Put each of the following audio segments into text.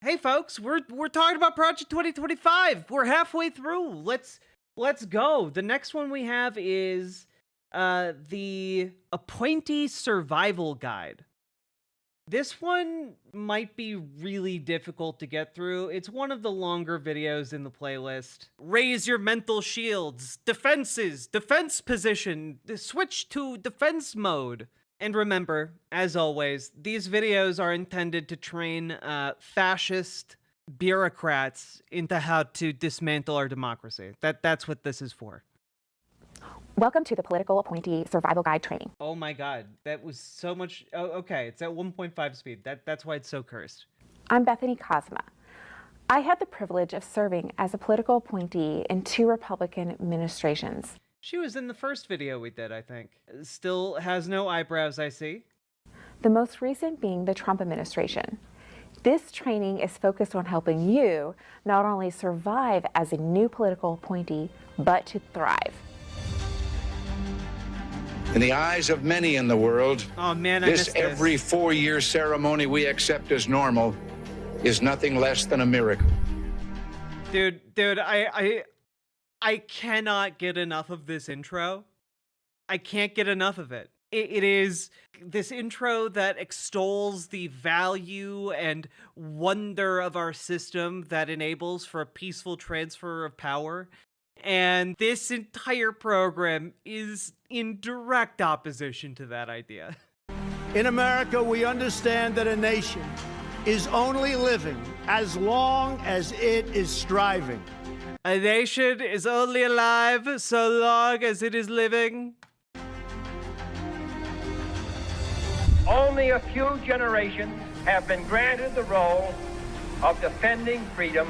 Hey folks, we're talking about Project 2025. We're halfway through. Let's go. The next one we have is the Appointee Survival Guide. This one might be really difficult to get through. It's one of the longer videos in the playlist. Raise your mental shields, defenses, defense position, switch to defense mode. And remember, as always, these videos are intended to train fascist bureaucrats into how to dismantle our democracy. That's what this is for. Welcome to the Political Appointee Survival Guide training. Oh my god, that was so much. Oh, okay, it's at 1.5 speed. That's why it's so cursed. I'm Bethany Cosma. I had the privilege of serving as a political appointee in 2 Republican administrations. She was in the first video we did, I think. Still has no eyebrows, I see. The most recent being the Trump administration. This training is focused on helping you not only survive as a new political appointee, but to thrive. In the eyes of many in the world, oh, man, this every 4-year ceremony we accept as normal is nothing less than a miracle. Dude, I cannot get enough of this intro. I can't get enough of it. It is this intro that extols the value and wonder of our system that enables for a peaceful transfer of power. And this entire program is in direct opposition to that idea. In America, we understand that a nation is only living as long as it is striving. A nation is only alive so long as it is living. Only a few generations have been granted the role of defending freedom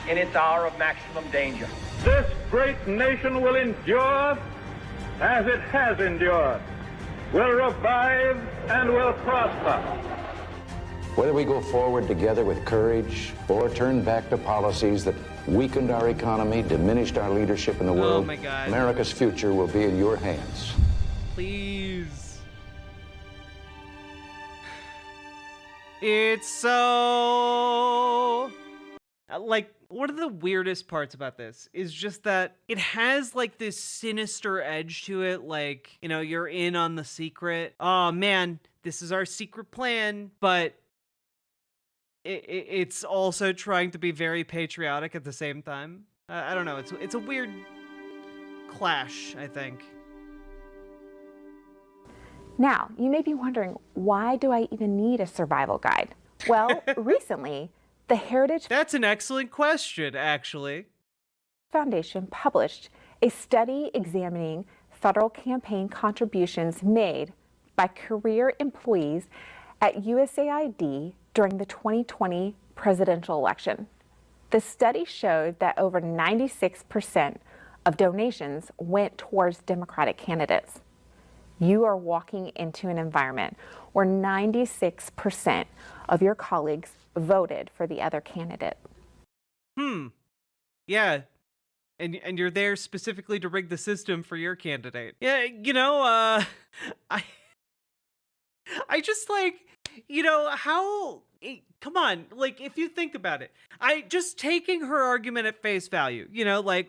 in its hour of maximum danger. This great nation will endure as it has endured, will revive and will prosper. Whether we go forward together with courage or turn back to policies that weakened our economy, diminished our leadership in the world, my God. America's future will be in your hands. Please. It's so... Like, one of the weirdest parts about this is just that it has, like, this sinister edge to it. Like, you know, you're in on the secret. Oh, man, this is our secret plan. But it's also trying to be very patriotic at the same time. I don't know. It's a weird clash, I think. Now, you may be wondering, why do I even need a survival guide? Well, recently, the Heritage That's an excellent question, actually. Foundation published a study examining federal campaign contributions made by career employees at USAID during the 2020 presidential election. The study showed that over 96% of donations went towards Democratic candidates. You are walking into an environment where 96% of your colleagues voted for the other candidate. Yeah. And you're there specifically to rig the system for your candidate. Yeah, you know, I just like, you know, how... Come on, like, if you think about it, just taking her argument at face value, you know, like,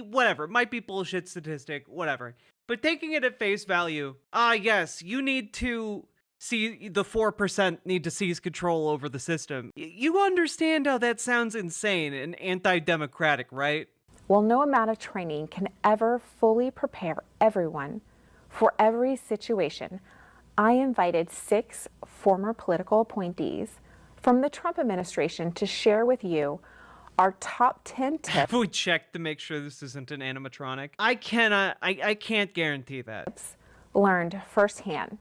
whatever, it might be bullshit statistic, whatever. But taking it at face value, yes, you need to see the 4% need to seize control over the system. You understand how that sounds insane and anti-democratic, right? Well, no amount of training can ever fully prepare everyone for every situation. I invited 6 former political appointees from the Trump administration to share with you our top 10 tips. Have we checked to make sure this isn't an animatronic? I can't guarantee that. Learned firsthand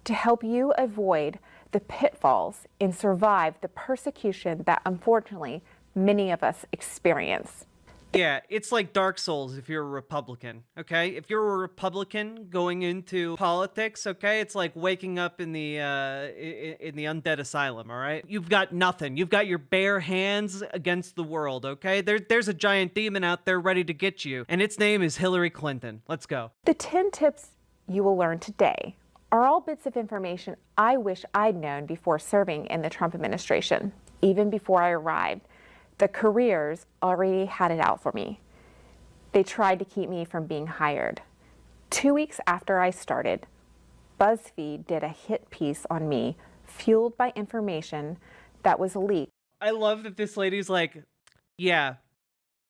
to help you avoid the pitfalls and survive the persecution that unfortunately many of us experience. Yeah, it's like Dark Souls if you're a Republican, okay? If you're a Republican going into politics, okay, it's like waking up in the undead asylum, all right? You've got nothing. You've got your bare hands against the world, okay? There's a giant demon out there ready to get you, and its name is Hillary Clinton. Let's go. The 10 tips you will learn today are all bits of information I wish I'd known before serving in the Trump administration. Even before I arrived, the careers already had it out for me. They tried to keep me from being hired. 2 weeks after I started, BuzzFeed did a hit piece on me, fueled by information that was leaked. I love that this lady's like, yeah,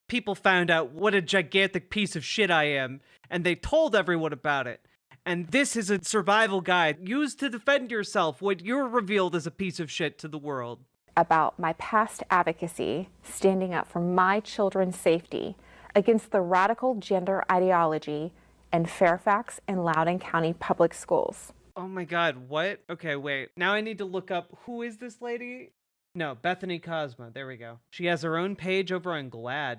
people found out what a gigantic piece of shit I am, and they told everyone about it. And this is a survival guide used to defend yourself when you're revealed as a piece of shit to the world. About my past advocacy, standing up for my children's safety against the radical gender ideology in Fairfax and Loudoun County public schools. Oh my God, what? Okay, wait. Now I need to look up, who is this lady? No, Bethany Cosma. There we go. She has her own page over on GLAAD.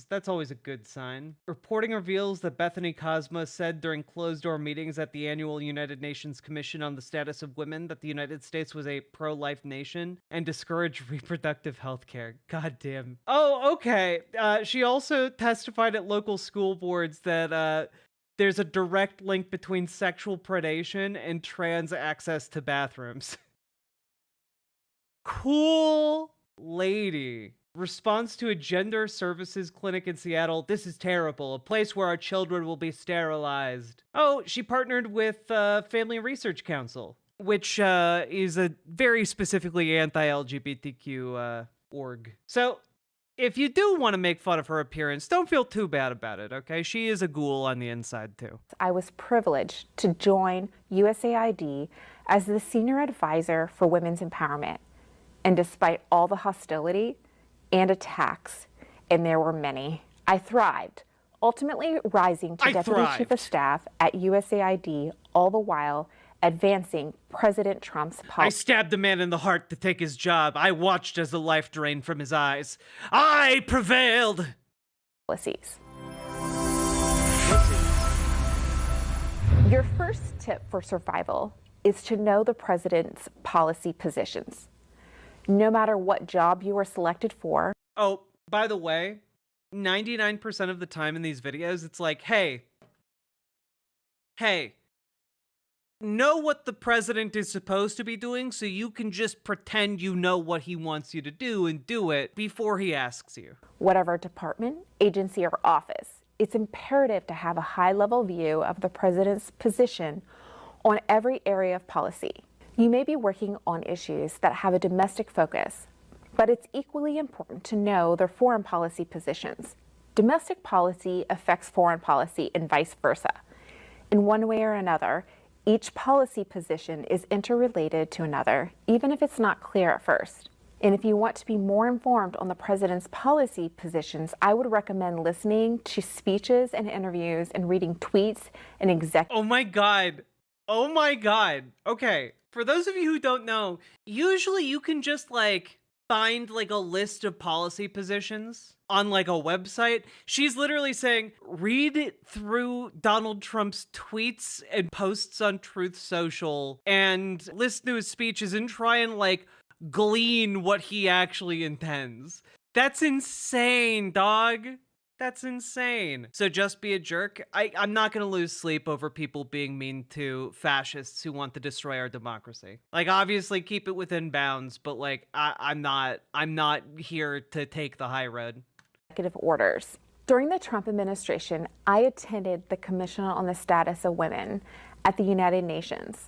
That's always a good sign. Reporting reveals that Bethany Cosma said during closed-door meetings at the annual United Nations Commission on the Status of Women that the United States was a pro-life nation and discouraged reproductive health care. God damn. Oh, okay. She also testified at local school boards that there's a direct link between sexual predation and trans access to bathrooms. Cool lady. Response to a gender services clinic in Seattle. This is terrible. A place where our children will be sterilized. Oh, she partnered with Family Research Council, which is a very specifically anti-LGBTQ org. So if you do want to make fun of her appearance, don't feel too bad about it, okay? She is a ghoul on the inside, too. I was privileged to join USAID as the senior advisor for women's empowerment. And despite all the hostility and attacks, and there were many, I thrived, ultimately rising to Deputy Chief of Staff at USAID, all the while advancing President Trump's policy. I stabbed a man in the heart to take his job. I watched as the life drained from his eyes. I prevailed! Policies. Your first tip for survival is to know the president's policy positions. No matter what job you are selected for. Oh, by the way, 99% of the time in these videos, it's like, hey, know what the president is supposed to be doing so you can just pretend you know what he wants you to do and do it before he asks you. Whatever department, agency, or office, it's imperative to have a high-level view of the president's position on every area of policy. You may be working on issues that have a domestic focus, but it's equally important to know their foreign policy positions. Domestic policy affects foreign policy and vice versa. In one way or another, each policy position is interrelated to another, even if it's not clear at first. And if you want to be more informed on the president's policy positions, I would recommend listening to speeches and interviews and reading tweets and Oh my God. Oh my God. Okay. For those of you who don't know, usually you can just find a list of policy positions on a website. She's literally saying, read it through Donald Trump's tweets and posts on Truth Social and listen to his speeches and try and glean what he actually intends. That's insane, dog. That's insane. So just be a jerk. I'm not going to lose sleep over people being mean to fascists who want to destroy our democracy. Obviously keep it within bounds, but I'm not here to take the high road. Executive orders. During the Trump administration, I attended the Commission on the Status of Women at the United Nations.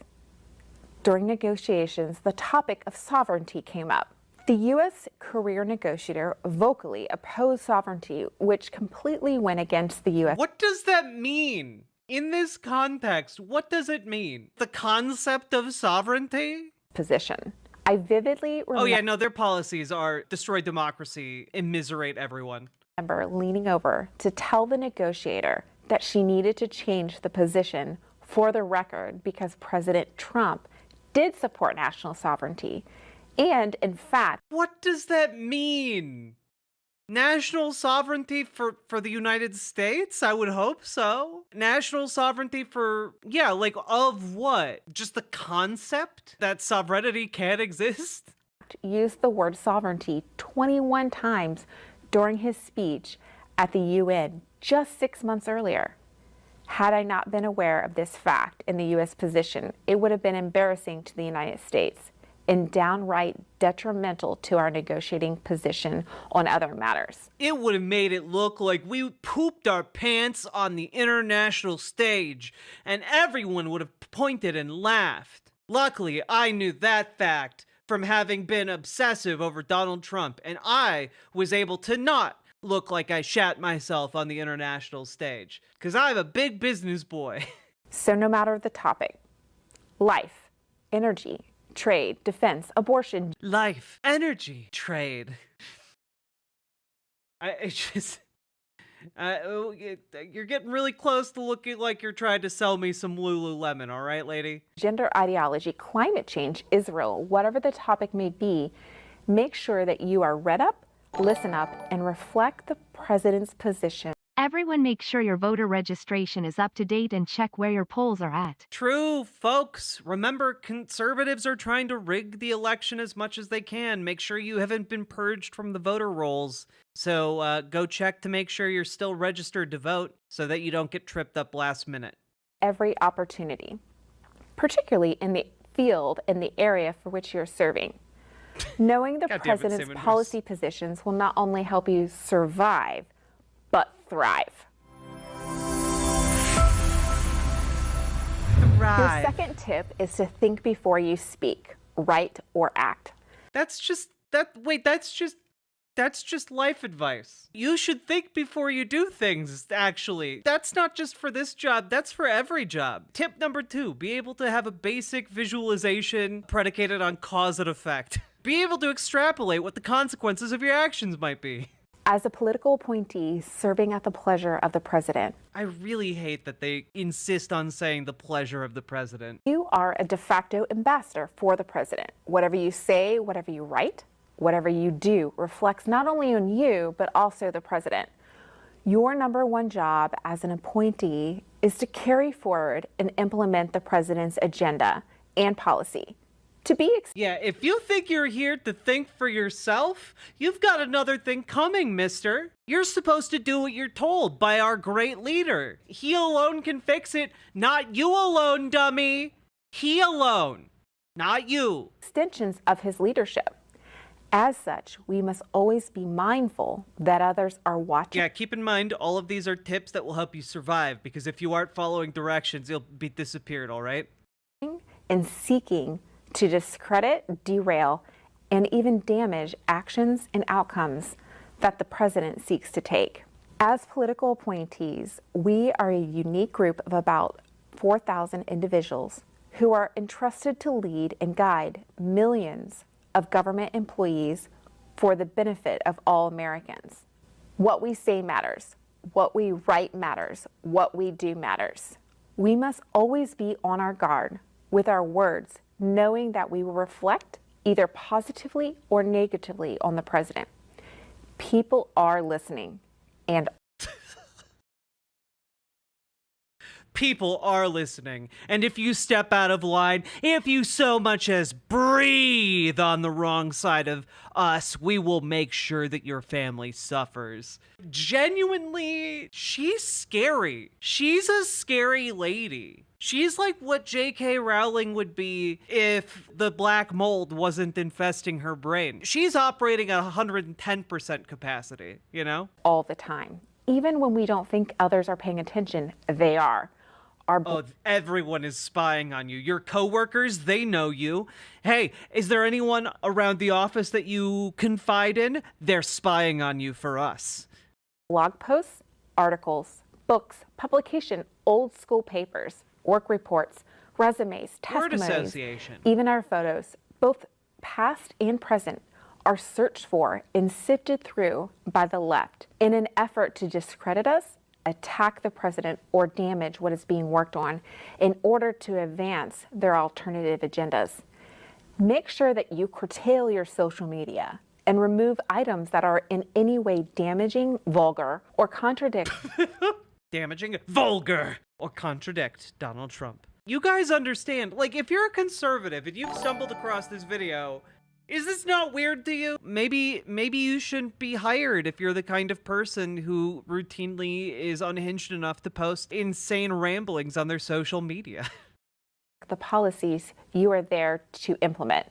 During negotiations, the topic of sovereignty came up. The U.S. career negotiator vocally opposed sovereignty, which completely went against the U.S. What does that mean? In this context, what does it mean? The concept of sovereignty? Position. I vividly remember. Oh yeah, no, their policies are destroy democracy, immiserate everyone. Leaning over to tell the negotiator that she needed to change the position for the record because President Trump did support national sovereignty. And, in fact... What does that mean? National sovereignty for the United States? I would hope so. National sovereignty for, yeah, of what? Just the concept that sovereignty can't exist? Used the word sovereignty 21 times during his speech at the UN just 6 months earlier. Had I not been aware of this fact in the U.S. position, it would have been embarrassing to the United States and downright detrimental to our negotiating position on other matters. It would have made it look like we pooped our pants on the international stage, and everyone would have pointed and laughed. Luckily, I knew that fact from having been obsessive over Donald Trump, and I was able to not look like I shat myself on the international stage, because I'm a big business boy. So no matter the topic, life, energy, trade, defense, abortion, Life, energy, trade. You're getting really close to looking like you're trying to sell me some Lululemon, all right, lady? gender ideology, climate change, Israel, whatever the topic may be, make sure that you are read up, listen up, and reflect the president's position. Everyone make sure your voter registration is up to date and check where your polls are at. True, folks. Remember, conservatives are trying to rig the election as much as they can. Make sure you haven't been purged from the voter rolls. So go check to make sure you're still registered to vote so that you don't get tripped up last minute. Every opportunity, particularly in the field and the area for which you're serving. Knowing the God damn it, president's Sanders. policy positions will not only help you survive, but thrive. Your Right. second tip is to think before you speak, write, or act. That's just life advice. You should think before you do things, actually. That's not just for this job, that's for every job. Tip number 2, be able to have a basic visualization predicated on cause and effect. Be able to extrapolate what the consequences of your actions might be. As a political appointee serving at the pleasure of the president, I really hate that they insist on saying the pleasure of the president. you are a de facto ambassador for the president. Whatever you say, whatever you write, whatever you do reflects not only on you, but also the president. Your number one job as an appointee is to carry forward and implement the president's agenda and policy. To be Yeah, if you think you're here to think for yourself, you've got another thing coming, mister. You're supposed to do what you're told by our great leader. He alone can fix it, not you alone, dummy. He alone, not you. extensions of his leadership. As such, we must always be mindful that others are watching. Yeah, keep in mind, all of these are tips that will help you survive, because if you aren't following directions, you'll be disappeared, all right? And seeking to discredit, derail, and even damage actions and outcomes that the president seeks to take. As political appointees, we are a unique group of about 4,000 individuals who are entrusted to lead and guide millions of government employees for the benefit of all Americans. What we say matters. What we write matters. What we do matters. We must always be on our guard with our words, knowing that we will reflect either positively or negatively on the president. People are listening, and People are listening, and if you step out of line, if you so much as breathe on the wrong side of us, we will make sure that your family suffers. Genuinely, she's scary. She's a scary lady. She's like what J.K. Rowling would be if the black mold wasn't infesting her brain. She's operating at 110% capacity, you know? all the time. Even when we don't think others are paying attention, they are. Oh, everyone is spying on you. Your coworkers, they know you. Hey, is there anyone around the office that you confide in? They're spying on you for us. Blog posts, articles, books, publication, old school papers, work reports, resumes, Word testimonies, association. even our photos, both past and present, are searched for and sifted through by the left in an effort to discredit us, attack the president, or damage what is being worked on in order to advance their alternative agendas. Make sure that you curtail your social media and remove items that are in any way damaging, vulgar, or contradict Damaging, vulgar, or contradict Donald Trump. You guys understand, like, if you're a conservative and you've stumbled across this video, Is this not weird to you? Maybe you shouldn't be hired if you're the kind of person who routinely is unhinged enough to post insane ramblings on their social media. The policies you are there to implement.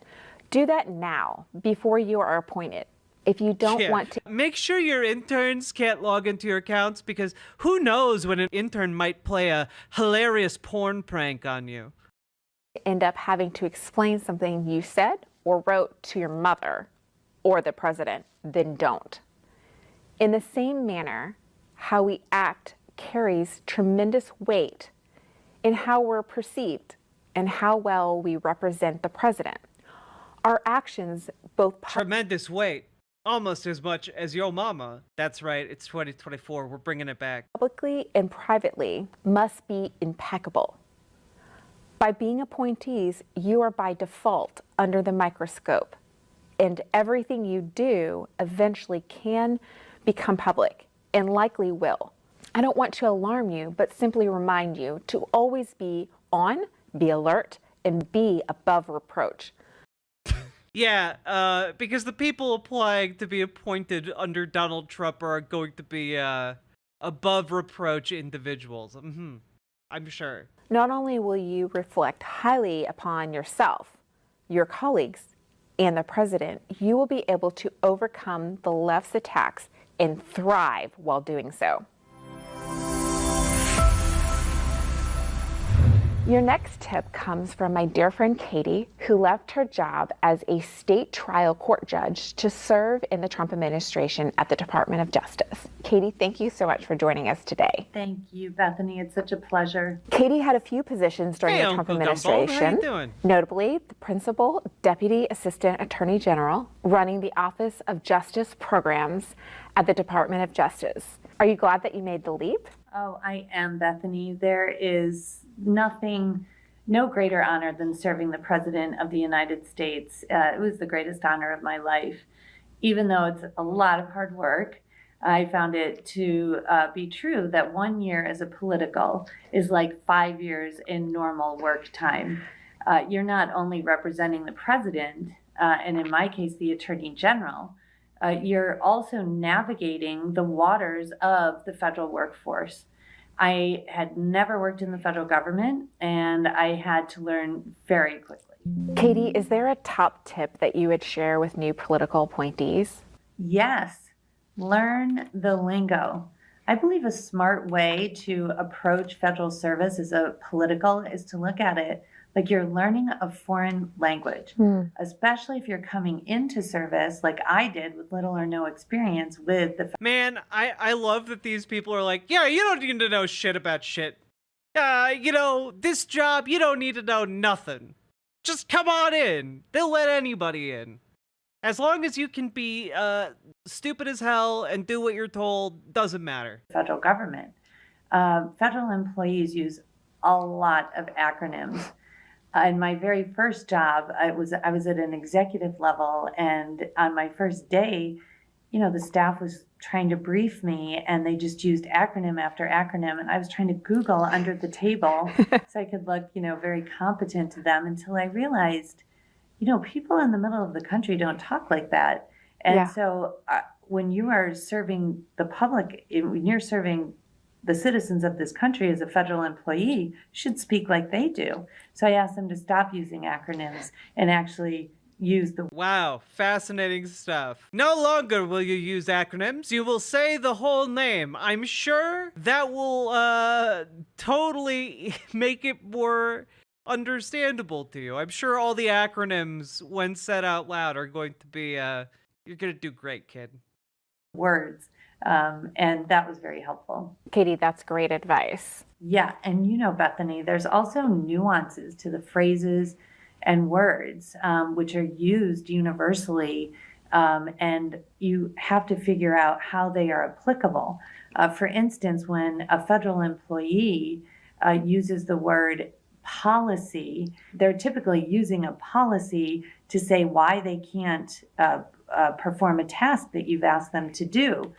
Do that now, before you are appointed. If you don't want to make sure your interns can't log into your accounts, because who knows when an intern might play a hilarious porn prank on you. End up having to explain something you said or wrote to your mother or the president, then don't. In the same manner, how we act carries tremendous weight in how we're perceived and how well we represent the president. Our actions both tremendous weight. Almost as much as your mama. That's right, it's 2024, we're bringing it back. Publicly and privately must be impeccable. By being appointees, you are by default under the microscope, and everything you do eventually can become public and likely will. I don't want to alarm you, but simply remind you to always be on, be alert, and be above reproach. Yeah, because the people applying to be appointed under Donald Trump are going to be above reproach individuals. I'm sure. Not only will you reflect highly upon yourself, your colleagues, and the president, you will be able to overcome the left's attacks and thrive while doing so. Your next tip comes from my dear friend Katie, who left her job as a state trial court judge to serve in the Trump administration at the Department of Justice. Katie, thank you so much for joining us today. Thank you, Bethany. It's such a pleasure. Katie had a few positions during the Trump Uncle administration, Gumball. How you doing? Notably the Principal Deputy Assistant Attorney General, running the Office of Justice Programs at the Department of Justice. Are you glad that you made the leap? Oh, I am, Bethany. There is no greater honor than serving the President of the United States. It was the greatest honor of my life. Even though it's a lot of hard work, I found it to be true that 1 year as a political is like 5 years in normal work time. You're not only representing the President, and in my case, the Attorney General, you're also navigating the waters of the federal workforce. I had never worked in the federal government, and I had to learn very quickly. Katie, is there a top tip that you would share with new political appointees? Yes, learn the lingo. I believe a smart way to approach federal service as a political is to look at it like you're learning a foreign language, especially if you're coming into service like I did with little or no experience with the... Man, I love that these people are like, yeah, you don't need to know shit about shit. This job, you don't need to know nothing. Just come on in. They'll let anybody in. As long as you can be stupid as hell and do what you're told, doesn't matter. Federal government. Federal employees use a lot of acronyms. In my very first job, I was at an executive level, and on my first day, the staff was trying to brief me, and they just used acronym after acronym, and I was trying to Google under the table so I could look, very competent to them, until I realized, people in the middle of the country don't talk like that. And so when you are serving the public, when you're serving the citizens of this country as a federal employee, should speak like they do. So I asked them to stop using acronyms and actually use the... Wow, fascinating stuff. No longer will you use acronyms. You will say the whole name. I'm sure that will totally make it more understandable to you. I'm sure all the acronyms, when said out loud, are going to be, you're going to do great, kid. Words. And that was very helpful. Katie, that's great advice. Yeah. And Bethany, there's also nuances to the phrases and words, which are used universally. And you have to figure out how they are applicable. For instance, when a federal employee uses the word policy, they're typically using a policy to say why they can't perform a task that you've asked them to do.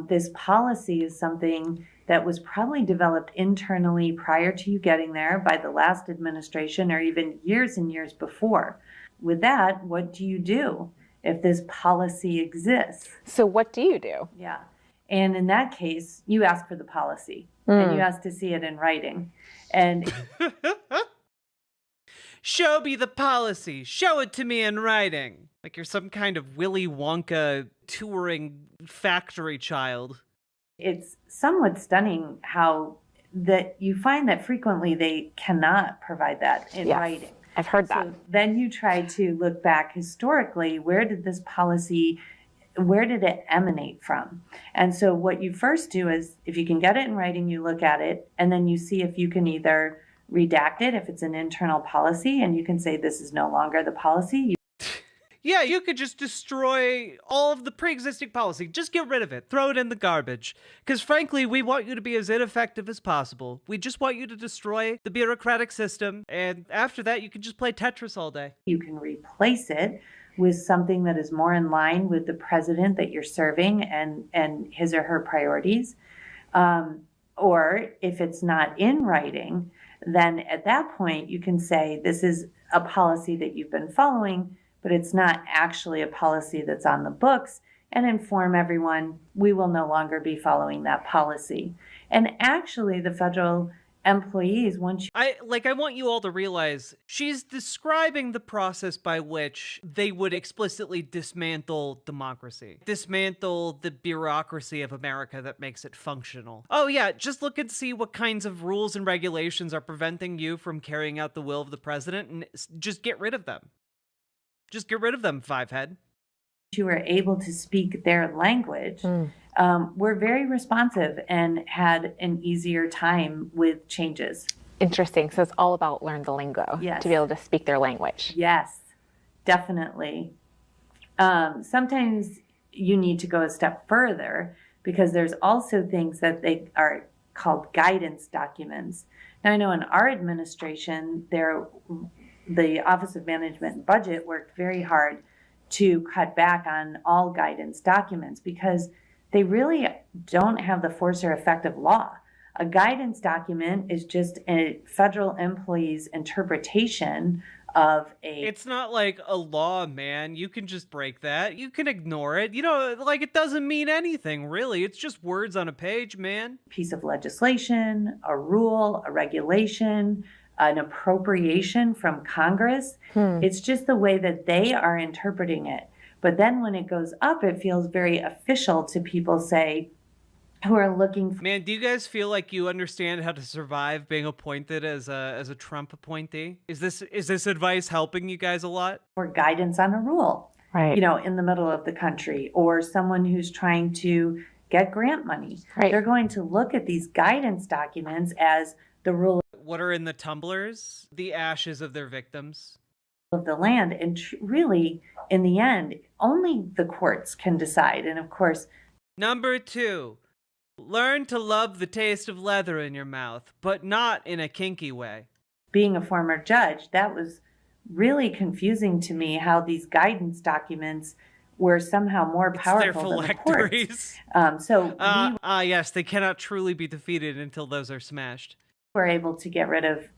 This policy is something that was probably developed internally prior to you getting there by the last administration, or even years and years before. with that, what do you do if this policy exists? So what do you do? Yeah. And in that case, you ask for the policy and you ask to see it in writing. And Show me the policy. Show it to me in writing. Like you're some kind of Willy Wonka touring factory child. it's somewhat stunning how that you find that frequently they cannot provide that in Yes, writing. I've heard that. So then you try to look back historically, where did this policy, where did it emanate from? And so what you first do is, if you can get it in writing, you look at it, and then you see if you can either redact it, if it's an internal policy, and you can say this is no longer the policy. Yeah, you could just destroy all of the pre-existing policy. Just get rid of it. Throw it in the garbage. Because frankly, we want you to be as ineffective as possible. We just want you to destroy the bureaucratic system. And after that, you can just play Tetris all day. You can replace it with something that is more in line with the president that you're serving and his or her priorities. Or if it's not in writing, then at that point you can say this is a policy that you've been following, but it's not actually a policy that's on the books, and inform everyone we will no longer be following that policy. And actually the federal employees, once you I want you all to realize she's describing the process by which they would explicitly dismantle democracy, dismantle the bureaucracy of America that makes it functional. Oh yeah, just look and see what kinds of rules and regulations are preventing you from carrying out the will of the president, and just get rid of them. Just get rid of them, Fivehead. you were able to speak their language, were very responsive and had an easier time with changes. Interesting. So it's all about learn the lingo Yes. to be able to speak their language. Yes, definitely. Sometimes you need to go a step further because there's also things that they are called guidance documents. Now, I know in our administration, the Office of Management and Budget worked very hard to cut back on all guidance documents because they really don't have the force or effect of law. A guidance document is just a federal employee's interpretation of a... It's not like a law, man. You can just break that. You can ignore it. You know, like it doesn't mean anything, really. It's just words on a page, man. piece of legislation, a rule, a regulation, an appropriation from Congress. It's just the way that they are interpreting it. But then when it goes up, it feels very official to people, say, who are looking Man, do you guys feel like you understand how to survive being appointed as a Trump appointee? Is this advice helping you guys a lot? for guidance on a rule, Right. in the middle of the country, or someone who's trying to get grant money. Right. They're going to look at these guidance documents as the rule What are in the tumblers? The ashes of their victims. of the land. And really, in the end, only the courts can decide. And of course, Number 2, learn to love the taste of leather in your mouth, but not in a kinky way. being a former judge, that was really confusing to me how these guidance documents were somehow more It's their powerful than the courts. phylacteries. So we Yes, they cannot truly be defeated until those are smashed. were able to get rid of,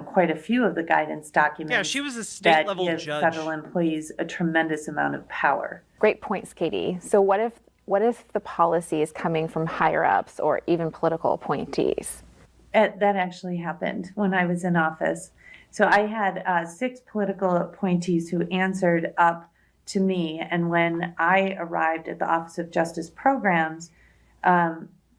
quite a few of the guidance documents. Yeah, she was a that state-level give judge. federal employees a tremendous amount of power. Great points, Katie. So what if the policy is coming from higher ups or even political appointees? That actually happened when I was in office. So I had 6 political appointees who answered up to me. And when I arrived at the Office of Justice Programs,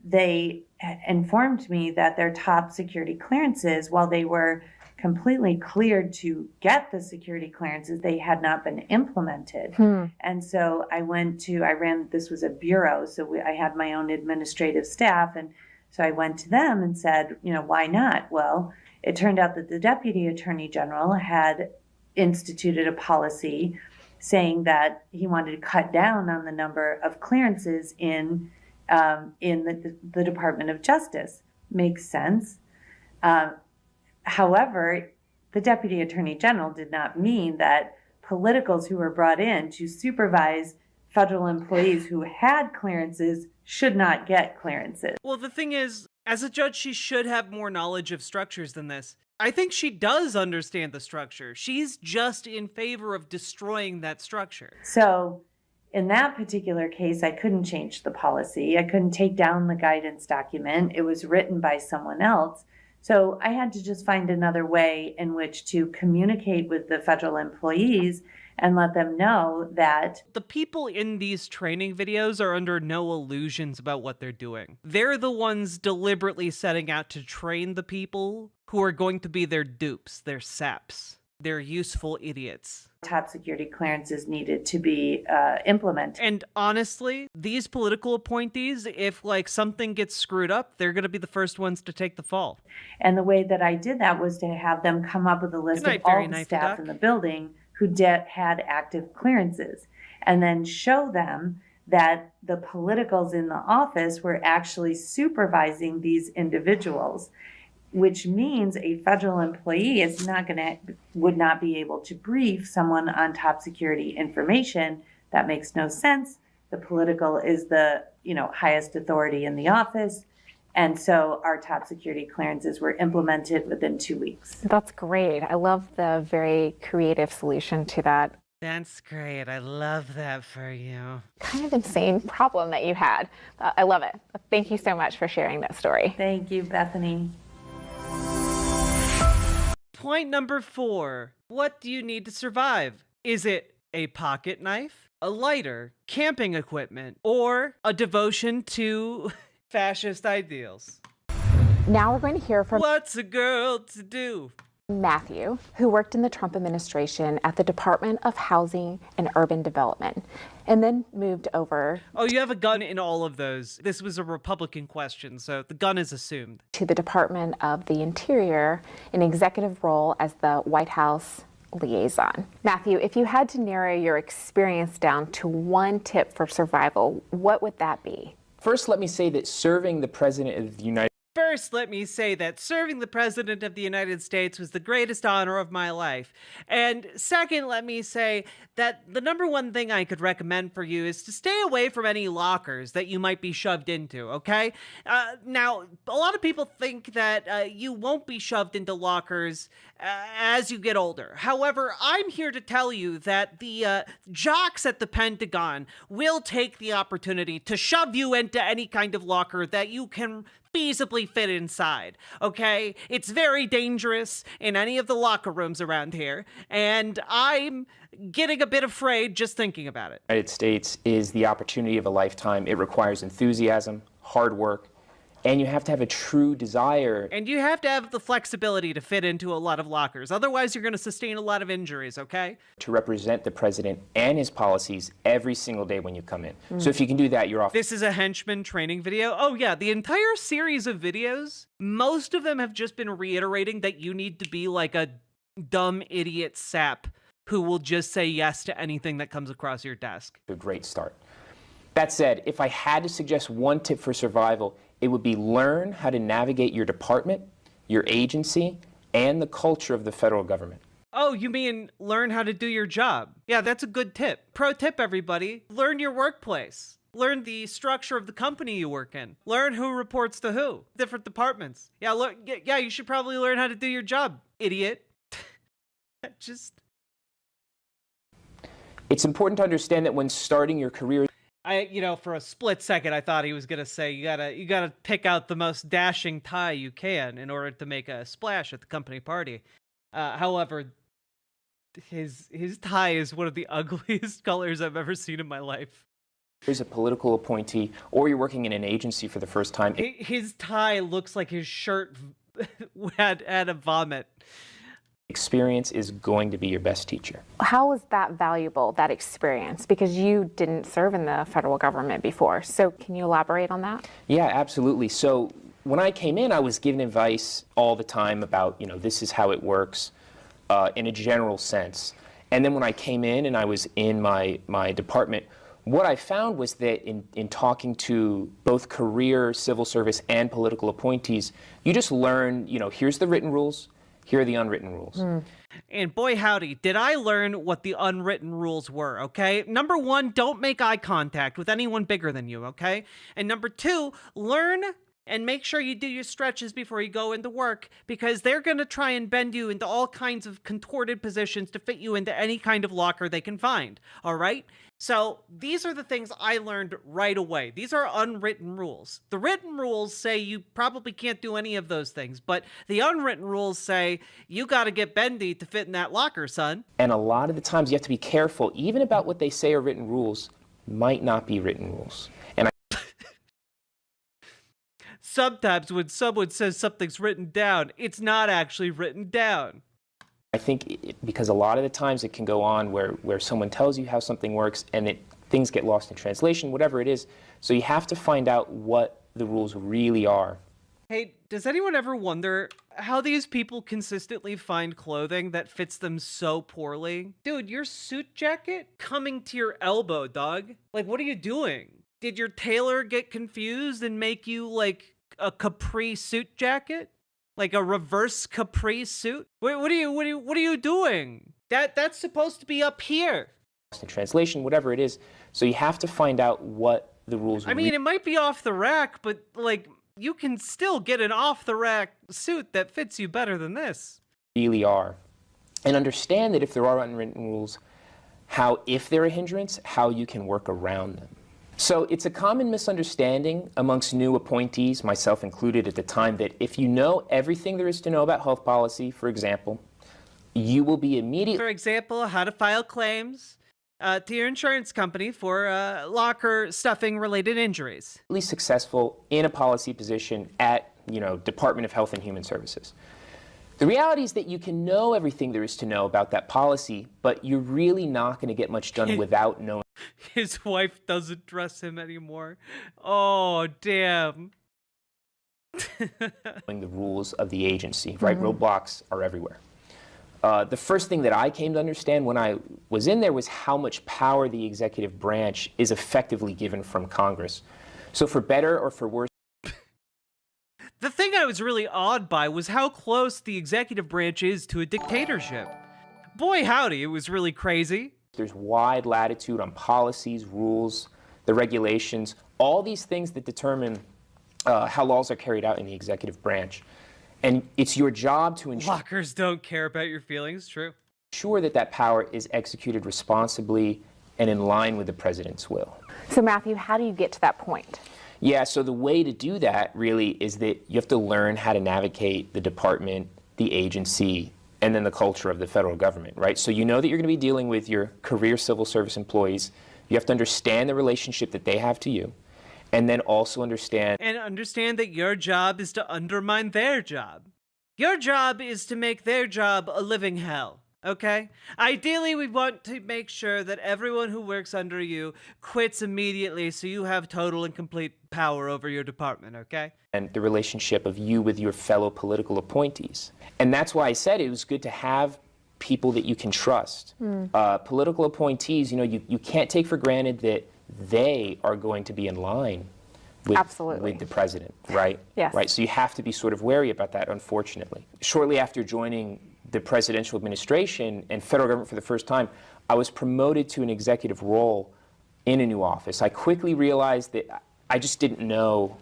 they informed me that their top security clearances, while they were completely cleared to get the security clearances, they had not been implemented. And so this was a bureau, so I had my own administrative staff. And so I went to them and said, why not? Well, it turned out that the Deputy Attorney General had instituted a policy saying that he wanted to cut down on the number of clearances in the Department of Justice. Makes sense. However, the Deputy Attorney General did not mean that politicals who were brought in to supervise federal employees who had clearances should not get clearances. Well, the thing is, As a judge, she should have more knowledge of structures than this. I think she does understand the structure. She's just in favor of destroying that structure. So in that particular case, I couldn't change the policy. I couldn't take down the guidance document. It was written by someone else. So I had to just find another way in which to communicate with the federal employees and let them know that the people in these training videos are under no illusions about what they're doing. They're the ones deliberately setting out to train the people who are going to be their dupes, their saps, their useful idiots. top security clearances needed to be implemented. And honestly, these political appointees, if like something gets screwed up, they're going to be the first ones to take the fall. And the way that I did that was to have them come up with a list of all the staff in the building who had active clearances, and then show them that the politicals in the office were actually supervising these individuals, which means a federal employee would not be able to brief someone on top security information. That makes no sense. The political is the highest authority in the office. And so our top security clearances were implemented within 2 weeks. That's great. I love the very creative solution to that. That's great. I love that for you. Kind of insane problem that you had. I love it. Thank you so much for sharing that story. Thank you, Bethany. Point number 4. What do you need to survive? Is it a pocket knife, a lighter, camping equipment, or a devotion to fascist ideals? Now we're going to hear from What's a girl to do? Matthew, who worked in the Trump administration at the Department of Housing and Urban Development, and then moved over. Oh, you have a gun in all of those. This was a Republican question, so the gun is assumed. To the Department of the Interior, an executive role as the White House liaison. Matthew, if you had to narrow your experience down to one tip for survival, what would that be? First, let me say that serving the President of the United First, let me say that serving the President of the United States was the greatest honor of my life. And second, let me say that the number one thing I could recommend for you is to stay away from any lockers that you might be shoved into, okay? Now, a lot of people think that you won't be shoved into lockers as you get older. However, I'm here to tell you that the jocks at the Pentagon will take the opportunity to shove you into any kind of locker that you can feasibly fit inside, okay? It's very dangerous in any of the locker rooms around here, and I'm getting a bit afraid just thinking about it. The United States is the opportunity of a lifetime. It requires enthusiasm, hard work, and you have to have a true desire. And you have to have the flexibility to fit into a lot of lockers. Otherwise, you're going to sustain a lot of injuries, okay? To represent the president and his policies every single day when you come in. So if you can do that, you're off. This is a henchman training video. Oh yeah, the entire series of videos, most of them have just been reiterating that you need to be like a dumb idiot sap who will just say yes to anything that comes across your desk. A great start. That said, if I had to suggest one tip for survival, it would be learn how to navigate your department, your agency, and the culture of the federal government. Oh, you mean learn how to do your job? Yeah, that's a good tip. Pro tip, everybody. Learn your workplace. Learn the structure of the company you work in. Learn who reports to who. Different departments. Yeah, you should probably learn how to do your job, idiot. It's important to understand that when starting your career, for a split second, I thought he was gonna say you gotta pick out the most dashing tie you can in order to make a splash at the company party. However, his tie is one of the ugliest colors I've ever seen in my life. There's a political appointee, or you're working in an agency for the first time. His tie looks like his shirt had a vomit. Experience is going to be your best teacher. How was that valuable, that experience? Because you didn't serve in the federal government before. So can you elaborate on that? Yeah, absolutely. So when I came in, I was given advice all the time about, this is how it works in a general sense. And then when I came in and I was in my department, what I found was that in talking to both career civil service and political appointees, you just learn, here's the written rules, here are the unwritten rules. And boy howdy, did I learn what the unwritten rules were, okay? Number 1, don't make eye contact with anyone bigger than you, okay? And number 2, learn And make sure you do your stretches before you go into work, because they're going to try and bend you into all kinds of contorted positions to fit you into any kind of locker they can find. All right? So these are the things I learned right away. These are unwritten rules. The written rules say you probably can't do any of those things, but the unwritten rules say you got to get bendy to fit in that locker, son. And a lot of the times you have to be careful, even about what they say are written rules, might not be written rules. And Sometimes when someone says something's written down, it's not actually written down. I think because a lot of the times it can go on where someone tells you how something works and things get lost in translation, whatever it is. So you have to find out what the rules really are. Hey, does anyone ever wonder how these people consistently find clothing that fits them so poorly? Dude, your suit jacket coming to your elbow, dog. Like, what are you doing? Did your tailor get confused and make you like a capri suit jacket? Like a reverse capri suit? What are you doing? That's supposed to be up here. In translation, whatever it is. So you have to find out what the rules I mean, it might be off the rack, but like you can still get an off the rack suit that fits you better than this. Really are. And understand that if there are unwritten rules, how, if they're a hindrance, how you can work around them. So it's a common misunderstanding amongst new appointees, myself included at the time, that if you know everything there is to know about health policy, for example, you will be immediately... For example, how to file claims to your insurance company for locker stuffing related injuries. ...successful in a policy position at, Department of Health and Human Services. The reality is that you can know everything there is to know about that policy, but you're really not going to get much done without knowing. His wife doesn't dress him anymore. Oh, damn. The rules of the agency, right? Roadblocks are everywhere. The first thing that I came to understand when I was in there was how much power the executive branch is effectively given from Congress. So for better or for worse, the thing I was really awed by was how close the executive branch is to a dictatorship. Boy, howdy, it was really crazy. There's wide latitude on policies, rules, the regulations, all these things that determine how laws are carried out in the executive branch. And it's your job to ensure... Lockers don't care about your feelings, true. ...ensure that that power is executed responsibly and in line with the president's will. So Matthew, how do you get to that point? Yeah, so the way to do that really is that you have to learn how to navigate the department, the agency, and then the culture of the federal government, right? So you know that you're going to be dealing with your career civil service employees. You have to understand the relationship that they have to you, and then also understand... And understand that your job is to undermine their job. Your job is to make their job a living hell. Okay? Ideally, we want to make sure that everyone who works under you quits immediately so you have total and complete power over your department, okay? And the relationship of you with your fellow political appointees. And that's why I said it was good to have people that you can trust. Political appointees, you can't take for granted that they are going to be in line with the president, right? Yes. Right, so you have to be sort of wary about that, unfortunately. Shortly after joining the presidential administration and federal government for the first time, I was promoted to an executive role in a new office. I quickly realized that I just didn't know.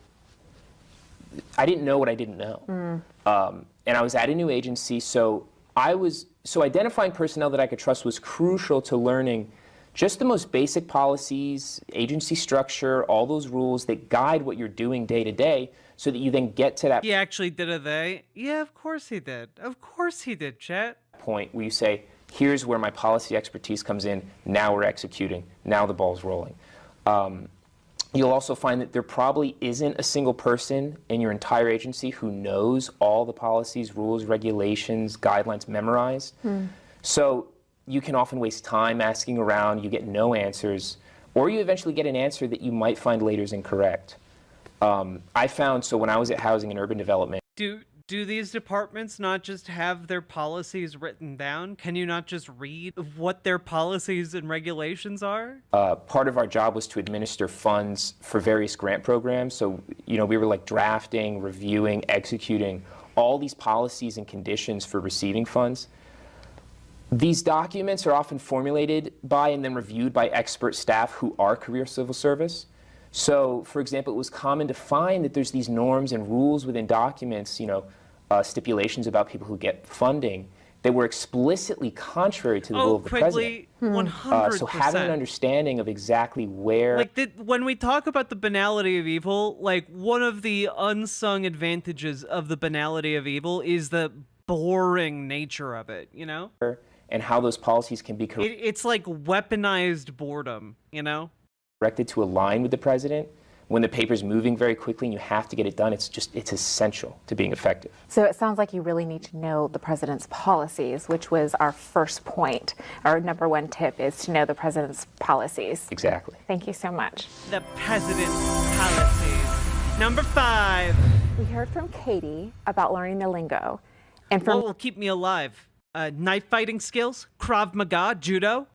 I didn't know what I didn't know. And I was at a new agency, so identifying personnel that I could trust was crucial to learning just the most basic policies, agency structure, all those rules that guide what you're doing day to day, so that you then get to that... He actually did a they? Yeah, of course he did. Of course he did, chat. ...point where you say, here's where my policy expertise comes in, now we're executing, now the ball's rolling. You'll also find that there probably isn't a single person in your entire agency who knows all the policies, rules, regulations, guidelines memorized. So you can often waste time asking around, you get no answers, or you eventually get an answer that you might find later is incorrect. I found, so when I was at Housing and Urban Development... Do these departments not just have their policies written down? Can you not just read what their policies and regulations are? Part of our job was to administer funds for various grant programs. So, we were like drafting, reviewing, executing all these policies and conditions for receiving funds. These documents are often formulated by and then reviewed by expert staff who are career civil service. So, for example, it was common to find that there's these norms and rules within documents, stipulations about people who get funding that were explicitly contrary to the will of the president. 100%. So having an understanding of exactly where... when we talk about the banality of evil, one of the unsung advantages of the banality of evil is the boring nature of it, And how those policies can be it's like weaponized boredom, corrected to align with the president. When the paper's moving very quickly and you have to get it done, it's essential to being effective. So it sounds like you really need to know the president's policies, which was our first point. Our number one tip is to know the president's policies. Exactly. Thank you so much. The president's policies. Number 5. We heard from Katie about learning the lingo. And from What will keep me alive? Knife fighting skills, Krav Maga, judo,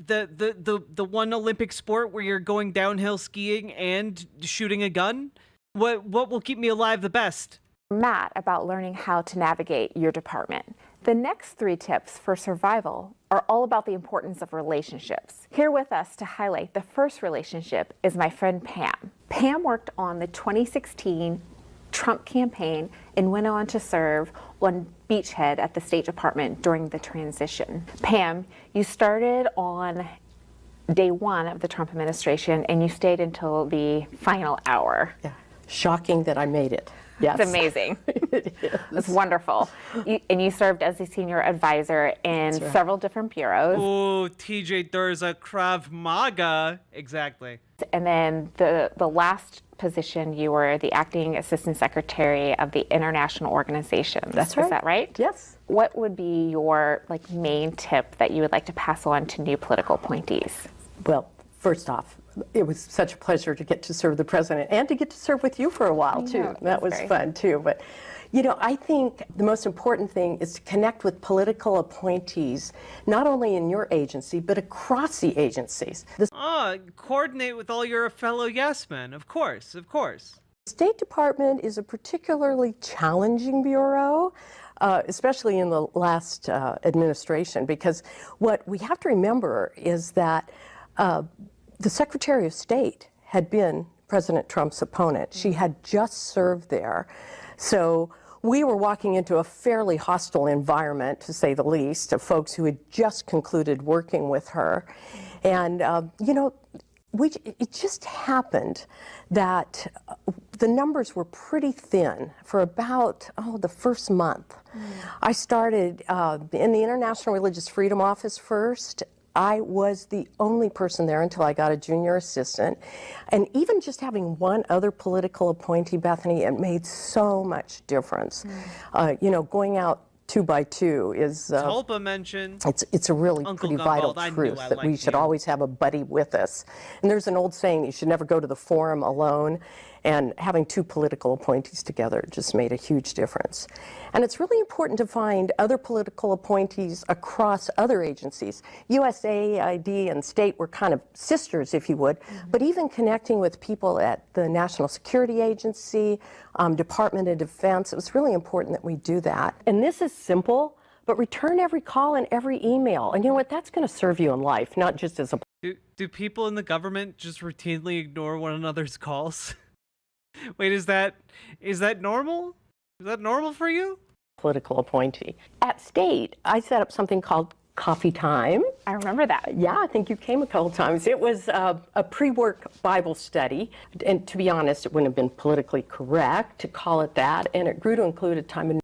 the one Olympic sport where you're going downhill skiing and shooting a gun. What will keep me alive the best? Matt about learning how to navigate your department. The next 3 tips for survival are all about the importance of relationships. Here with us to highlight the first relationship is my friend Pam. Pam worked on the 2016 Trump campaign and went on to serve on Beachhead at the State Department during the transition. Pam, you started on day 1 of the Trump administration and you stayed until the final hour. Yeah. Shocking that I made it. Yes. It's amazing. It's wonderful. And you served as a senior advisor in several different bureaus. Oh, TJ, there's a Krav Maga. Exactly. And then the last position, you were the acting assistant secretary of the international organization. That's right. Is that right? Yes. What would be your main tip that you would like to pass on to new political appointees? Well, first off, it was such a pleasure to get to serve the president and to get to serve with you for a while, too. That was fun, too. But, I think the most important thing is to connect with political appointees, not only in your agency, but across the agencies. Coordinate with all your fellow yes men. Of course, of course. The State Department is a particularly challenging bureau, especially in the last administration, because what we have to remember is that the Secretary of State had been President Trump's opponent. She had just served there. So we were walking into a fairly hostile environment, to say the least, of folks who had just concluded working with her. And, it just happened that the numbers were pretty thin for about, the first month. I started in the International Religious Freedom Office first. I was the only person there until I got a junior assistant. And even just having one other political appointee, Bethany, it made so much difference. Going out 2 by 2 is... Tulpa mentioned. It's a really Uncle pretty vital Gumbald, truth that we should always have a buddy with us. And there's an old saying, you should never go to the forum alone. And having 2 political appointees together just made a huge difference. And it's really important to find other political appointees across other agencies. USAID and state were kind of sisters, if you would, but even connecting with people at the National Security Agency, Department of Defense, it was really important that we do that. And this is simple, but return every call and every email. And you know what, that's going to serve you in life, not just as a... Do people in the government just routinely ignore one another's calls? Wait, is that normal? Is that normal for you? Political appointee. At State, I set up something called Coffee Time. I remember that. Yeah, I think you came a couple times. It was a pre-work Bible study. And to be honest, it wouldn't have been politically correct to call it that. And it grew to include a time in...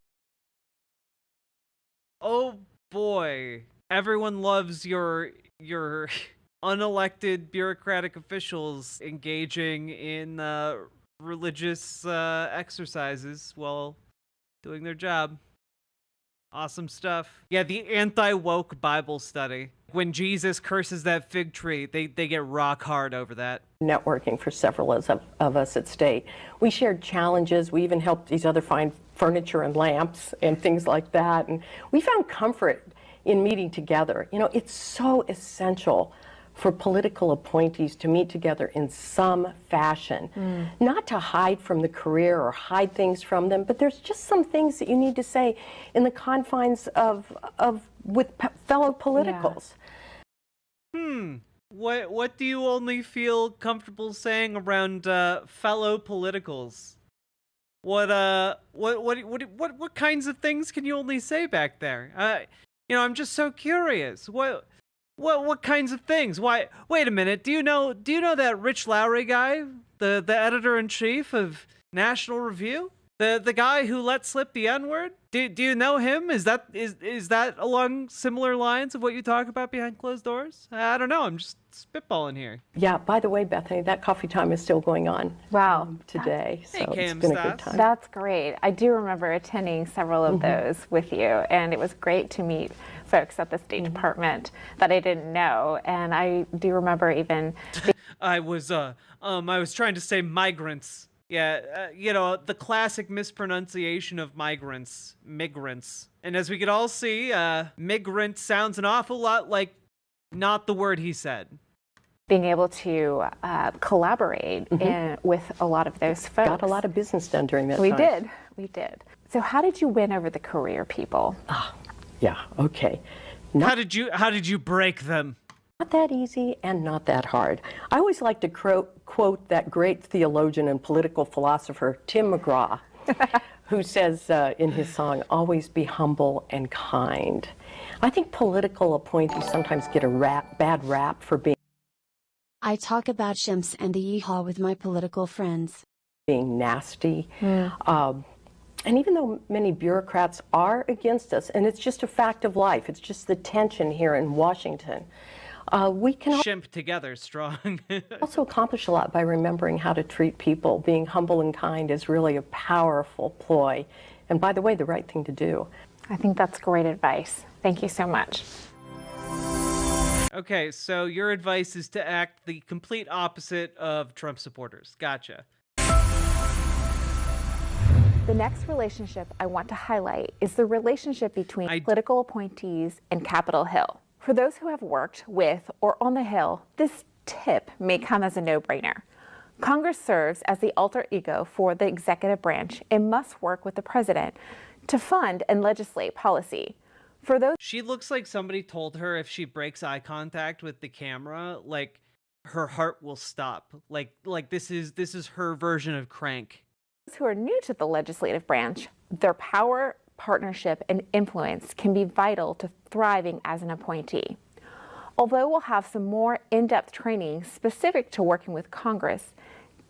Oh boy. Everyone loves your unelected bureaucratic officials engaging in religious exercises while doing their job. Awesome stuff. Yeah, the anti-woke Bible study. When Jesus curses that fig tree, they get rock hard over that. Networking for several of us at State. We shared challenges. We even helped each other find furniture and lamps and things like that. And we found comfort in meeting together. It's so essential for political appointees to meet together in some fashion, not to hide from the career or hide things from them, but there's just some things that you need to say in the confines of with fellow politicals. Yeah. What do you only feel comfortable saying around fellow politicals? What kinds of things can you only say back there? I'm just so curious. What kinds of things? Why? Wait a minute. Do you know that Rich Lowry guy, the editor-in-chief of National Review? The guy who let slip the N-word? Do you know him? Is that along similar lines of what you talk about behind closed doors? I don't know. I'm just spitballing here. Yeah, by the way, Bethany, that coffee time is still going on. Wow. Today, so Hey, it's Cam been a Stats. good time. That's great. I do remember attending several of those with you, and it was great to meet folks at the State Department that I didn't know. And I do remember even I was trying to say migrants. Yeah, the classic mispronunciation of migrants. And as we could all see, migrant sounds an awful lot like not the word he said. being able to collaborate with a lot of those folks. Got a lot of business done during that We time. We did. So how did you win over the career people? Yeah, okay. How did you break them? Not that easy and not that hard. I always like to quote that great theologian and political philosopher, Tim McGraw, who says in his song, always be humble and kind. I think political appointees sometimes get a bad rap for being I talk about Shimps and the yeehaw with my political friends. nasty. And even though many bureaucrats are against us, and it's just a fact of life, it's just the tension here in Washington, we can Shimp together strong. also accomplish a lot by remembering how to treat people. Being humble and kind is really a powerful ploy. And by the way, the right thing to do. I think that's great advice. Thank you so much. Okay, so your advice is to act the complete opposite of Trump supporters. Gotcha. The next relationship I want to highlight is the relationship between political appointees and Capitol Hill. For those who have worked with or on the Hill, this tip may come as a no-brainer. Congress serves as the alter ego for the executive branch and must work with the president to fund and legislate policy. For those She looks like somebody told her if she breaks eye contact with the camera, like her heart will stop. Like this is her version of Crank. who are new to the legislative branch, their power, partnership, and influence can be vital to thriving as an appointee. Although we'll have some more in-depth training specific to working with Congress,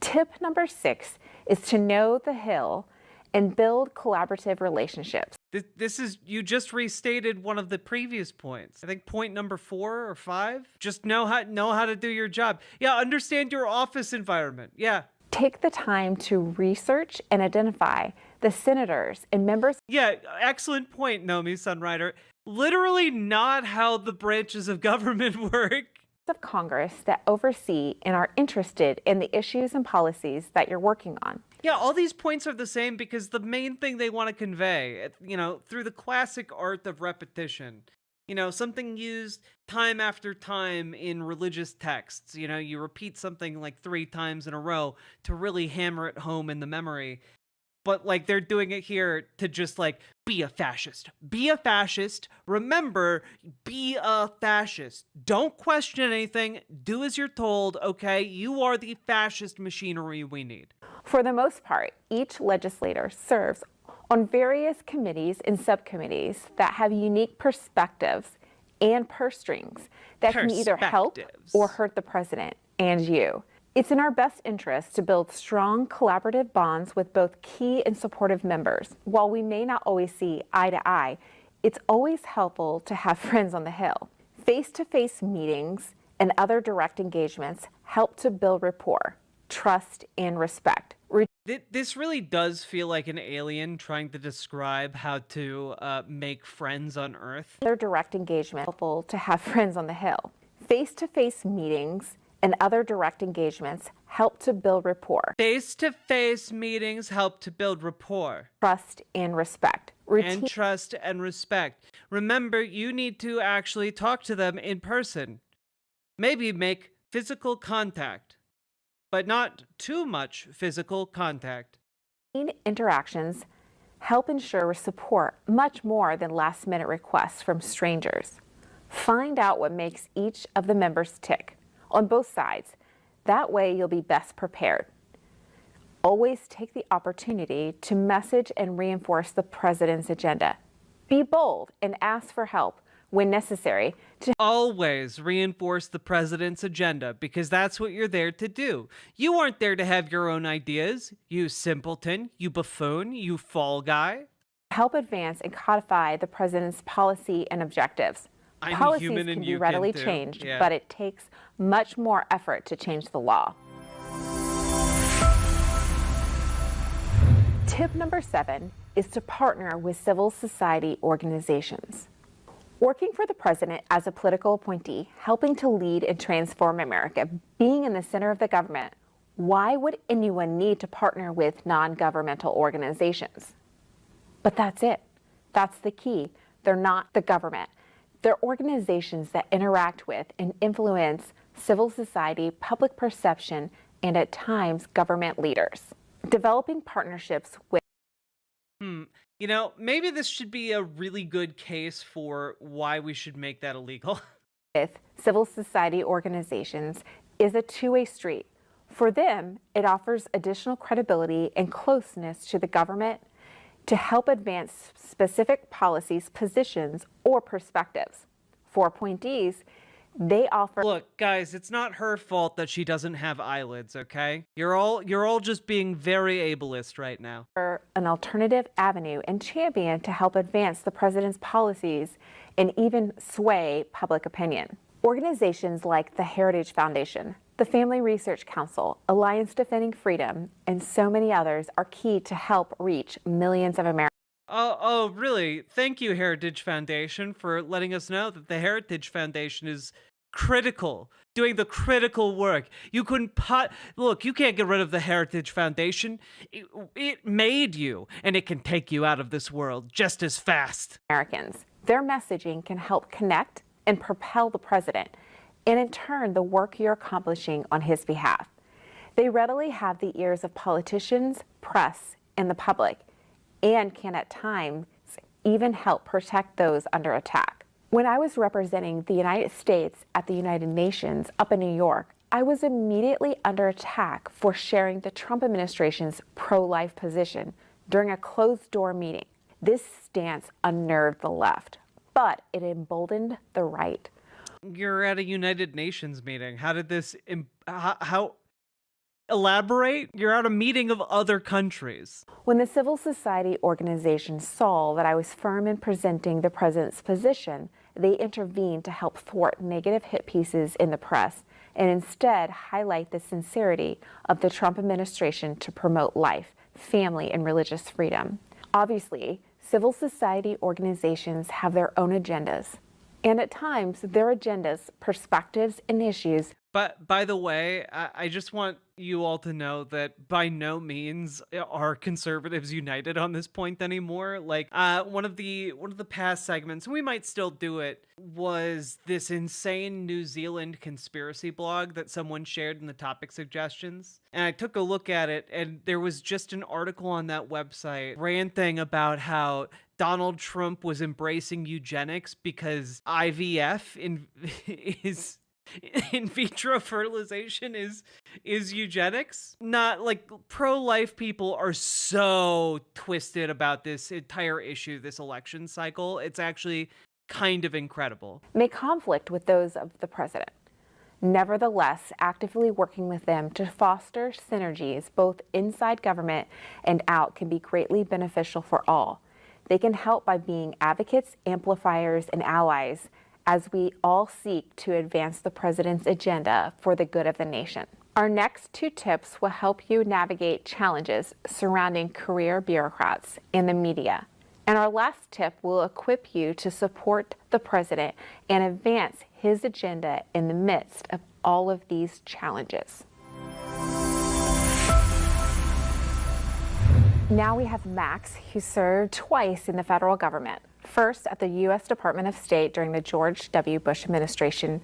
tip number 6 is to know the Hill and build collaborative relationships. This is, you just restated one of the previous points. I think point number 4 or 5. Just know how to do your job. Yeah, understand your office environment. Yeah. Take the time to research and identify the senators and members. Yeah, excellent point, Nomi Sunrider. Literally not how the branches of government work. Of Congress that oversee and are interested in the issues and policies that you're working on. Yeah, all these points are the same because the main thing they want to convey, through the classic art of repetition, something used time after time in religious texts. You repeat something like 3 times in a row to really hammer it home in the memory. But they're doing it here to just be a fascist. Be a fascist. Remember, be a fascist. Don't question anything. Do as you're told, okay? You are the fascist machinery we need. For the most part, each legislator serves on various committees and subcommittees that have unique perspectives and purse strings that can either help or hurt the president and you. It's in our best interest to build strong collaborative bonds with both key and supportive members. While we may not always see eye to eye, it's always helpful to have friends on the Hill. Face-to-face meetings and other direct engagements help to build rapport, trust, and respect. This really does feel like an alien trying to describe how to make friends on Earth. Other direct engagement helpful to have friends on the Hill. Face-to-face meetings and other direct engagements help to build rapport. Face-to-face meetings help to build rapport. Trust and respect. And trust and respect. Remember, you need to actually talk to them in person. Maybe make physical contact, but not too much physical contact. Interactions help ensure support much more than last-minute requests from strangers. Find out what makes each of the members tick. on both sides. That way you'll be best prepared. Always take the opportunity to message and reinforce the president's agenda. Be bold and ask for help when necessary to always reinforce the president's agenda, because that's what you're there to do. You aren't there to have your own ideas, you simpleton, you buffoon, you fall guy. help advance and codify the president's policy and objectives. I'm Policies human and can be you readily can too. changed, Yeah. but it takes much more effort to change the law. Tip number 7 is to partner with civil society organizations. Working for the president as a political appointee, helping to lead and transform America, being in the center of the government, why would anyone need to partner with non-governmental organizations? But that's it. That's the key. They're not the government. They're organizations that interact with and influence civil society, public perception, and at times government leaders. Developing partnerships with You know, maybe this should be a really good case for why we should make that illegal. with civil society organizations is a two-way street. For them, it offers additional credibility and closeness to the government to help advance specific policies, positions, or perspectives. For appointees, they offer Look, guys, it's not her fault that she doesn't have eyelids, okay? You're all just being very ableist right now. an alternative avenue and champion to help advance the president's policies and even sway public opinion. Organizations like the Heritage Foundation, the Family Research Council, Alliance Defending Freedom, and so many others are key to help reach millions of Americans. Oh, really? Thank you, Heritage Foundation, for letting us know that the Heritage Foundation is critical, doing the critical work. You couldn't look, you can't get rid of the Heritage Foundation. It made you, and it can take you out of this world just as fast. Americans. Their messaging can help connect and propel the president, and in turn, the work you're accomplishing on his behalf. They readily have the ears of politicians, press, and the public, and can at times even help protect those under attack. When I was representing the United States at the United Nations up in New York, I was immediately under attack for sharing the Trump administration's pro-life position during a closed-door meeting. This stance unnerved the left, but it emboldened the right. You're at a United Nations meeting. How did this, how elaborate? You're at a meeting of other countries. When the civil society organizations saw that I was firm in presenting the president's position, they intervened to help thwart negative hit pieces in the press and instead highlight the sincerity of the Trump administration to promote life, family, and religious freedom. Obviously, civil society organizations have their own agendas, and at times their agendas, perspectives, and issues. But by the way, I just want you all to know that by no means are conservatives united on this point anymore. Like one of the past segments, and we might still do it, was this insane New Zealand conspiracy blog that someone shared in the topic suggestions. And I took a look at it, and there was just an article on that website ranting about how Donald Trump was embracing eugenics because IVF is in vitro fertilization is eugenics. Not like pro-life people are so twisted about this entire issue, this election cycle. It's actually kind of incredible. May conflict with those of the president. Nevertheless, actively working with them to foster synergies both inside government and out can be greatly beneficial for all. They can help by being advocates, amplifiers, and allies as we all seek to advance the president's agenda for the good of the nation. Our next 2 tips will help you navigate challenges surrounding career bureaucrats and the media. And our last tip will equip you to support the president and advance his agenda in the midst of all of these challenges. Now we have Max, who served twice in the federal government. First at the U.S. Department of State during the George W. Bush administration,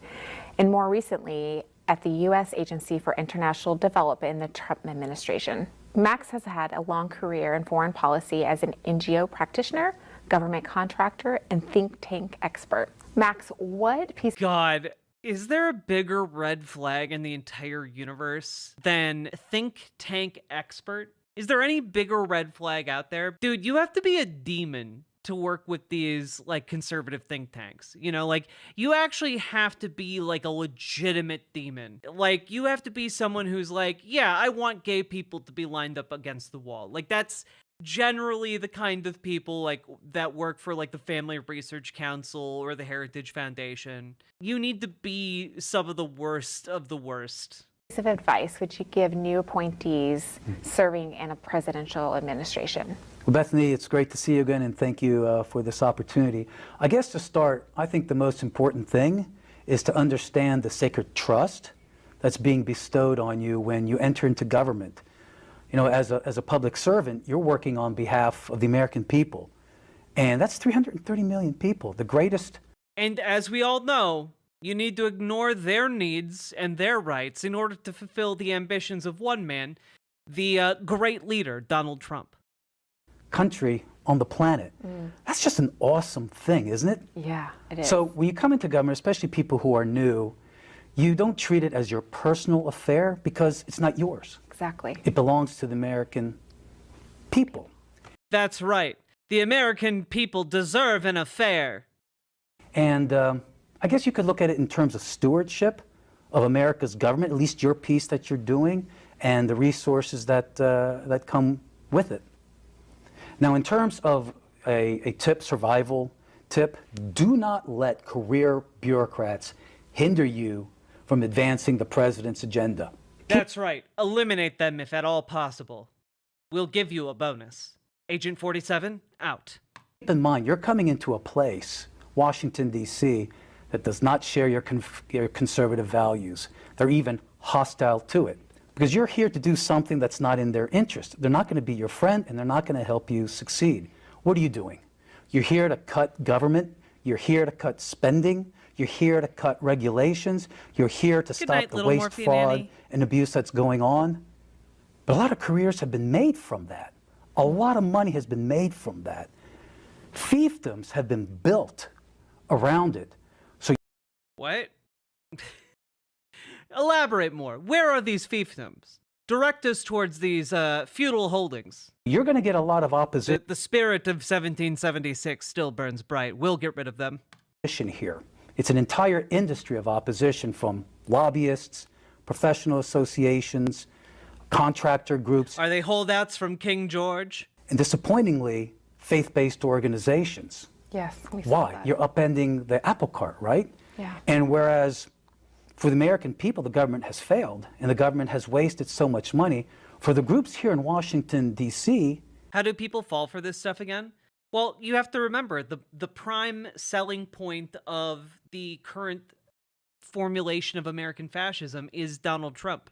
and more recently at the U.S. Agency for International Development in the Trump administration. Max has had a long career in foreign policy as an NGO practitioner, government contractor, and think tank expert. Max, what piece... God, Is there a bigger red flag in the entire universe than think tank expert? Is there any bigger red flag out there? Dude, you have to be a demon to work with these like conservative think tanks. You know, like you actually have to be like a legitimate demon. Like you have to be someone who's like, yeah, I want gay people to be lined up against the wall. Like that's generally the kind of people like that work for like the Family Research Council or the Heritage Foundation. You need to be some of the worst of the worst. Piece of advice would you give new appointees serving in a presidential administration? Well, Bethany, it's great to see you again, and thank you for this opportunity. I guess to start, I think the most important thing is to understand the sacred trust that's being bestowed on you when you enter into government. You know, as a public servant, you're working on behalf of the American people. And that's 330 million people, the greatest. And as we all know, you need to ignore their needs and their rights in order to fulfill the ambitions of one man, the great leader, Donald Trump. Country on the planet. That's just an awesome thing, isn't it? Yeah, it is. So when you come into government, especially people who are new, you don't treat it as your personal affair because it's not yours. Exactly. It belongs to the American people. That's right. The American people deserve an affair. And I guess you could look at it in terms of stewardship of America's government, at least your piece that you're doing, and the resources that, that come with it. Now, in terms of a tip, survival tip, do not let career bureaucrats hinder you from advancing the president's agenda. That's right. Eliminate them if at all possible. We'll give you a bonus. Agent 47, out. Keep in mind, you're coming into a place, Washington, D.C., that does not share your conservative values. They're even hostile to it. Because you're here to do something that's not in their interest. They're not going to be your friend, and they're not going to help you succeed. What are you doing? You're here to cut government. You're here to cut spending. You're here to cut regulations. You're here to stop the waste, fraud, and abuse that's going on. But a lot of careers have been made from that. A lot of money has been made from that. Fiefdoms have been built around it. So what? Elaborate more. Where are these fiefdoms? Direct us towards these feudal holdings. You're going to get a lot of opposition. The spirit of 1776 still burns bright. We'll get rid of them. Here. It's an entire industry of opposition from lobbyists, professional associations, contractor groups. Are they holdouts from King George? And disappointingly, faith-based organizations. Yes, we saw Why? that. You're upending the apple cart, right? Yeah. And whereas for the American people, the government has failed, and the government has wasted so much money, for the groups here in Washington, D.C. How do people fall for this stuff again? Well, you have to remember, the prime selling point of the current formulation of American fascism is Donald Trump.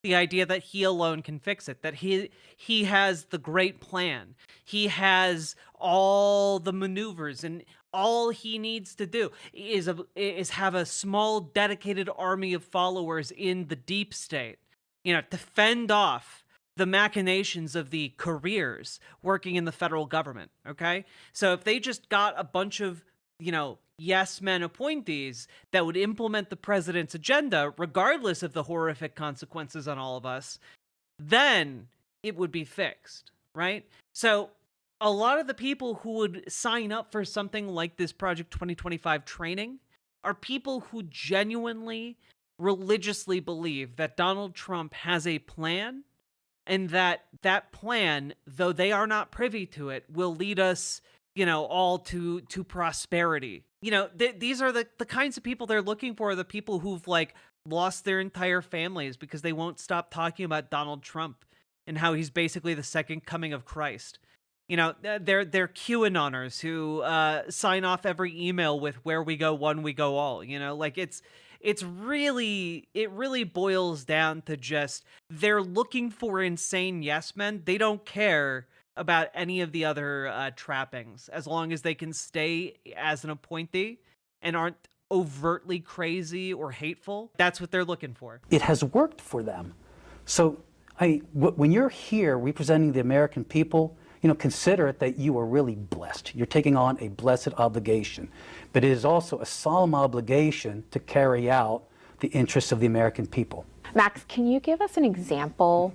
The idea that he alone can fix it, that he has the great plan. He has all the maneuvers, and all he needs to do is have a small dedicated army of followers in the deep state, you know, to fend off the machinations of the careers working in the federal government, okay? So if they just got a bunch of, you know, yes men appointees that would implement the president's agenda, regardless of the horrific consequences on all of us, then it would be fixed, right? So a lot of the people who would sign up for something like this Project 2025 training are people who genuinely, religiously believe that Donald Trump has a plan, and that plan, though they are not privy to it, will lead us, you know, all to prosperity. You know, these are the kinds of people they're looking for, the people who've, like, lost their entire families because they won't stop talking about Donald Trump and how he's basically the second coming of Christ. You know, they're QAnoners who sign off every email with "where we go one, we go all." You know, like it really boils down to just they're looking for insane yes men. They don't care about any of the other trappings as long as they can stay as an appointee and aren't overtly crazy or hateful. That's what they're looking for. It has worked for them. So when you're here representing the American people, consider it that you are really blessed. You're taking on a blessed obligation. But it is also a solemn obligation to carry out the interests of the American people. Max, can you give us an example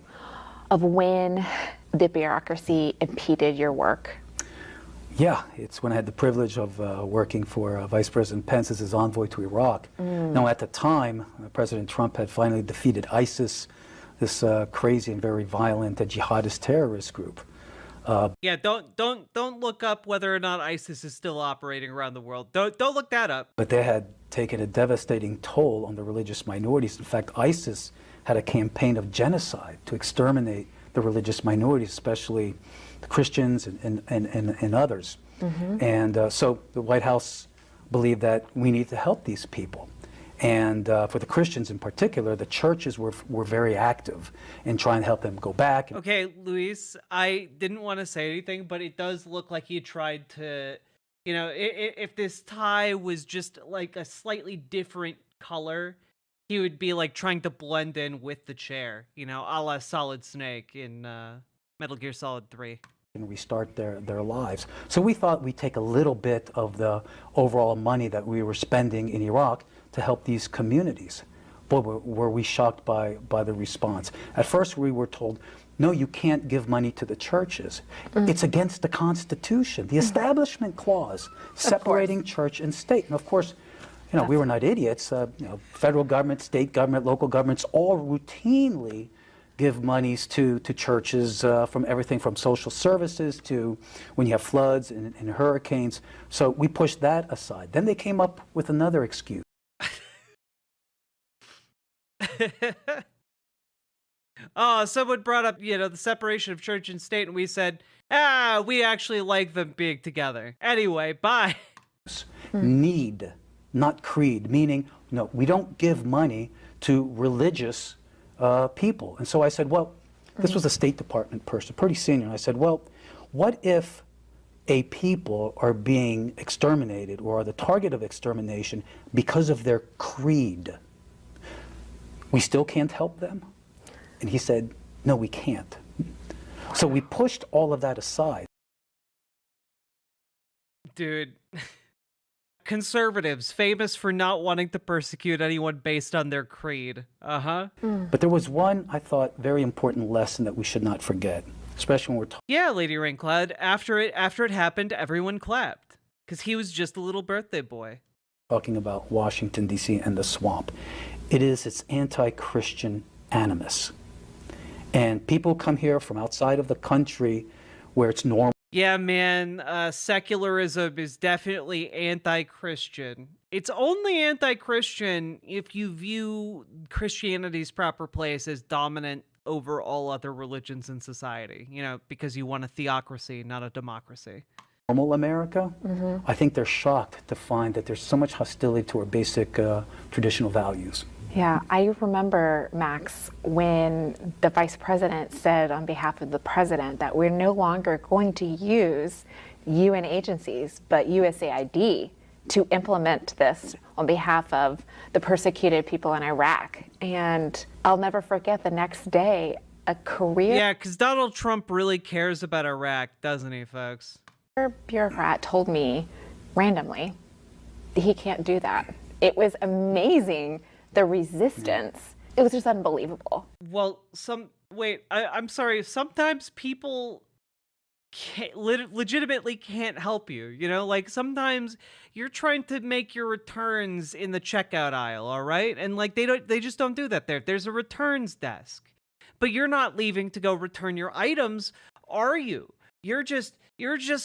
of when the bureaucracy impeded your work? Yeah, it's when I had the privilege of working for Vice President Pence as his envoy to Iraq. Now, at the time, President Trump had finally defeated ISIS, this crazy and very violent jihadist terrorist group. Yeah, don't look up whether or not ISIS is still operating around the world. Don't look that up. But they had taken a devastating toll on the religious minorities. In fact, ISIS had a campaign of genocide to exterminate the religious minorities, especially the Christians and others. And so the White House believed that we need to help these people. And for the Christians in particular, the churches were very active in trying to help them go back. Okay, Luis, I didn't want to say anything, but it does look like he tried to, if this tie was just like a slightly different color, he would be like trying to blend in with the chair, a la Solid Snake in Metal Gear Solid 3. And restart their lives. So we thought we'd take a little bit of the overall money that we were spending in Iraq to help these communities. Boy, were we shocked by the response. At first we were told, no, you can't give money to the churches. It's against the Constitution, the Establishment Clause, separating church and state. And of course, we were not idiots. Federal government, state government, local governments all routinely give monies to churches from everything from social services to when you have floods and hurricanes. So we pushed that aside. Then they came up with another excuse. Oh, someone brought up, the separation of church and state, and we said, we actually like them being together. Anyway, bye. Need, not creed, meaning, we don't give money to religious people. And so I said, well, this was a State Department person, pretty senior. And I said, well, what if a people are being exterminated or are the target of extermination because of their creed? We still can't help them? And he said, no, we can't. So we pushed all of that aside. Dude. Conservatives, famous for not wanting to persecute anyone based on their creed. But there was one, I thought, very important lesson that we should not forget, especially when we're talking. Yeah, Lady Raincloud, after it happened, everyone clapped. Because he was just a little birthday boy. Talking about Washington, D.C. and the swamp. It is its anti-Christian animus. And people come here from outside of the country where it's normal. Yeah, man, secularism is definitely anti-Christian. It's only anti-Christian if you view Christianity's proper place as dominant over all other religions in society, because you want a theocracy, not a democracy. Normal America, I think they're shocked to find that there's so much hostility to our basic traditional values. Yeah, I remember, Max, when the vice president said on behalf of the president that we're no longer going to use UN agencies, but USAID to implement this on behalf of the persecuted people in Iraq. And I'll never forget the next day, a career... Yeah, because Donald Trump really cares about Iraq, doesn't he, folks? Bureaucrat told me randomly he can't do that. It was amazing. The resistance, it was just unbelievable. Well, I'm sorry, sometimes people legitimately can't help you, like sometimes you're trying to make your returns in the checkout aisle, all right? And like they just don't do that there. There's a returns desk. But you're not leaving to go return your items, are you? You're just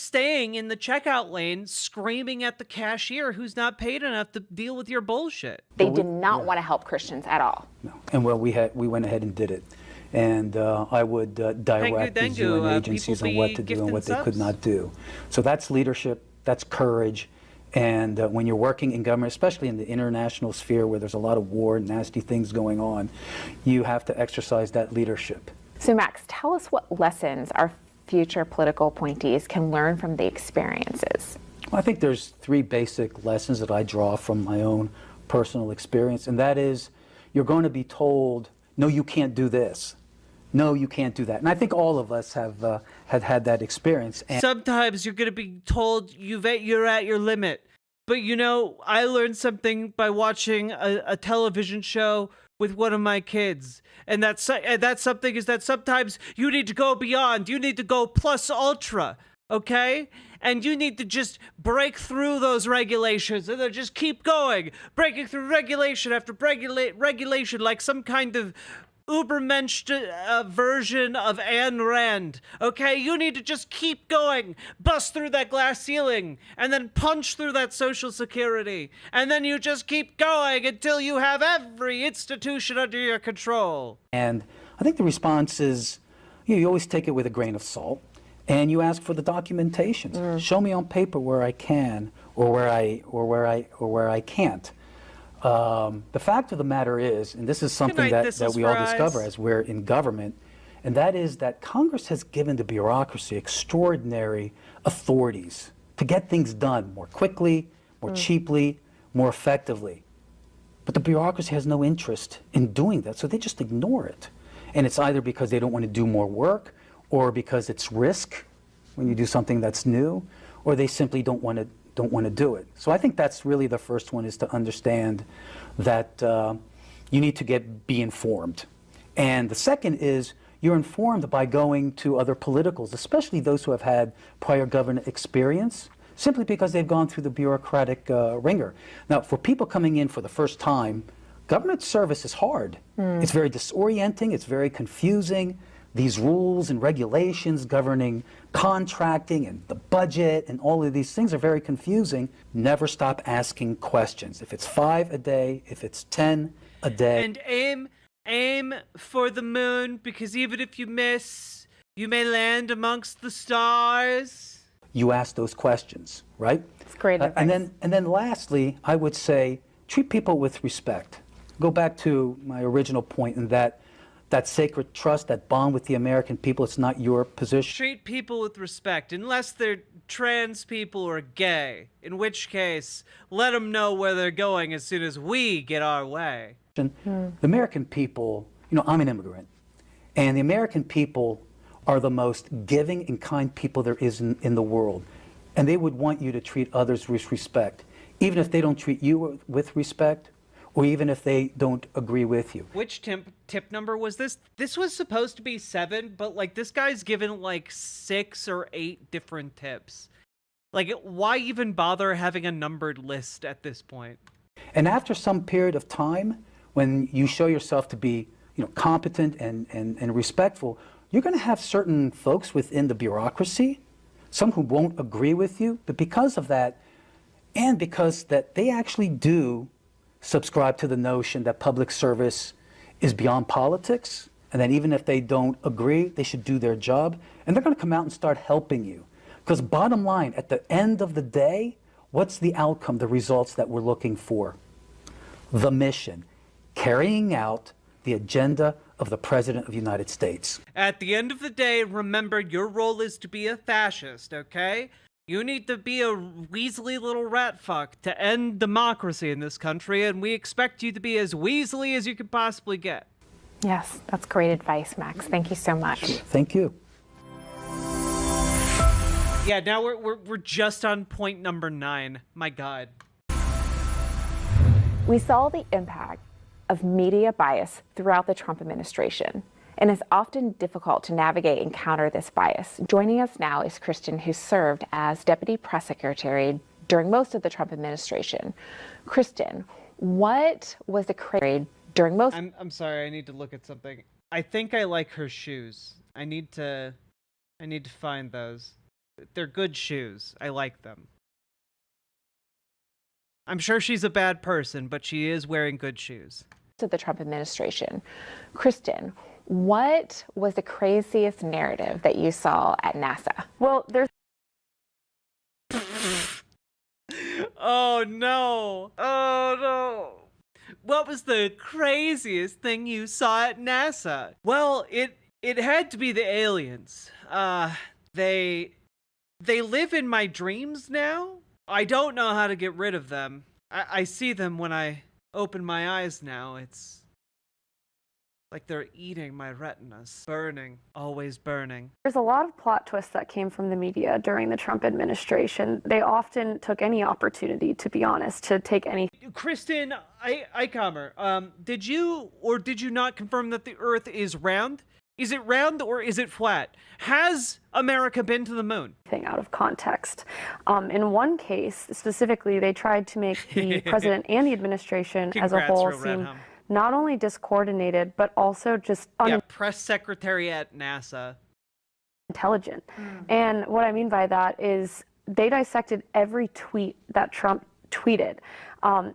staying in the checkout lane screaming at the cashier who's not paid enough to deal with your bullshit. They did not want to help Christians at all. No. And we went ahead and did it. And I would direct these UN agencies on what to do and what they could not do. So that's leadership, that's courage. And when you're working in government, especially in the international sphere where there's a lot of war and nasty things going on, you have to exercise that leadership. So Max, tell us what lessons our future political appointees can learn from the experiences. Well, I think there's three basic lessons that I draw from my own personal experience, and that is you're going to be told, no, you can't do this. no, you can't do that. And I think all of us have had that experience. And Sometimes you're going to be told you're at your limit. But you know, I learned something by watching a television show with one of my kids. And that's something is that sometimes you need to go beyond. You need to go plus ultra, okay? And you need to just break through those regulations and then just keep going. Breaking through regulation after regulation like some kind of Ubermensch version of Ayn Rand. Okay, you need to just keep going, bust through that glass ceiling, and then punch through that Social Security, and then you just keep going until you have every institution under your control. And I think the response is, you always take it with a grain of salt, and you ask for the documentations. Show me on paper where I can, or where I can't. The fact of the matter is, and this is something that we all discover as we're in government, and that is that Congress has given the bureaucracy extraordinary authorities to get things done more quickly, more cheaply, more effectively. But the bureaucracy has no interest in doing that, so they just ignore it. And it's either because they don't want to do more work, or because it's risk when you do something that's new, or they simply don't want to do it. So I think that's really the first one, is to understand that you need to be informed. And the second is you're informed by going to other politicals, especially those who have had prior government experience, simply because they've gone through the bureaucratic ringer. Now, for people coming in for the first time, government service is hard. It's very disorienting, it's very confusing. These rules and regulations governing contracting and the budget and all of these things are very confusing. Never stop asking questions. If it's 5 a day, if it's 10 a day. And aim for the moon, because even if you miss, you may land amongst the stars. You ask those questions, right? It's great advice. And then lastly, I would say treat people with respect. Go back to my original point in that sacred trust, that bond with the American people, it's not your position. Treat people with respect, unless they're trans people or gay, in which case, let them know where they're going as soon as we get our way. The American people, I'm an immigrant, and the American people are the most giving and kind people there is in the world. And they would want you to treat others with respect, even if they don't treat you with respect, or even if they don't agree with you. Which tip number was this? This was supposed to be 7, but like this guy's given like 6 or 8 different tips. Like, why even bother having a numbered list at this point? And after some period of time, when you show yourself to be competent and respectful, you're going to have certain folks within the bureaucracy, some who won't agree with you, but because of that, and because that they actually do subscribe to the notion that public service is beyond politics, and that even if they don't agree, they should do their job, and they're going to come out and start helping you. Because bottom line, at the end of the day, what's the outcome, the results that we're looking for? The mission, carrying out the agenda of the President of the United States. At the end of the day, remember, your role is to be a fascist, okay? You need to be a weaselly little rat fuck to end democracy in this country, and we expect you to be as weaselly as you could possibly get. Yes, that's great advice, Max. Thank you so much. Thank you. Yeah, now we're just on point number 9. My God. We saw the impact of media bias throughout the Trump administration, and it's often difficult to navigate and counter this bias. Joining us now is Kristen, who served as Deputy Press Secretary during most of the Trump administration. Kristen, what was the craze during most... I'm sorry, I need to look at something. I think I like her shoes. I need to find those. They're good shoes. I like them. I'm sure she's a bad person, but she is wearing good shoes. ...of the Trump administration. Kristen, what was the craziest narrative that you saw at NASA? Well, there's... Oh no! Oh no! What was the craziest thing you saw at NASA? Well, it had to be the aliens. They live in my dreams now. I don't know how to get rid of them. I see them when I open my eyes now. It's like they're eating my retinas. Burning, always burning. There's a lot of plot twists that came from the media during the Trump administration. They often took any opportunity, to be honest, to take any. Kristen Eichhammer, did you or did you not confirm that the Earth is round? Is it round or is it flat? Has America been to the moon? Thing out of context. In one case, specifically, they tried to make the president and the administration as a whole seem not only discoordinated, but also just press secretary at NASA. Intelligent. And what I mean by that is they dissected every tweet that Trump tweeted.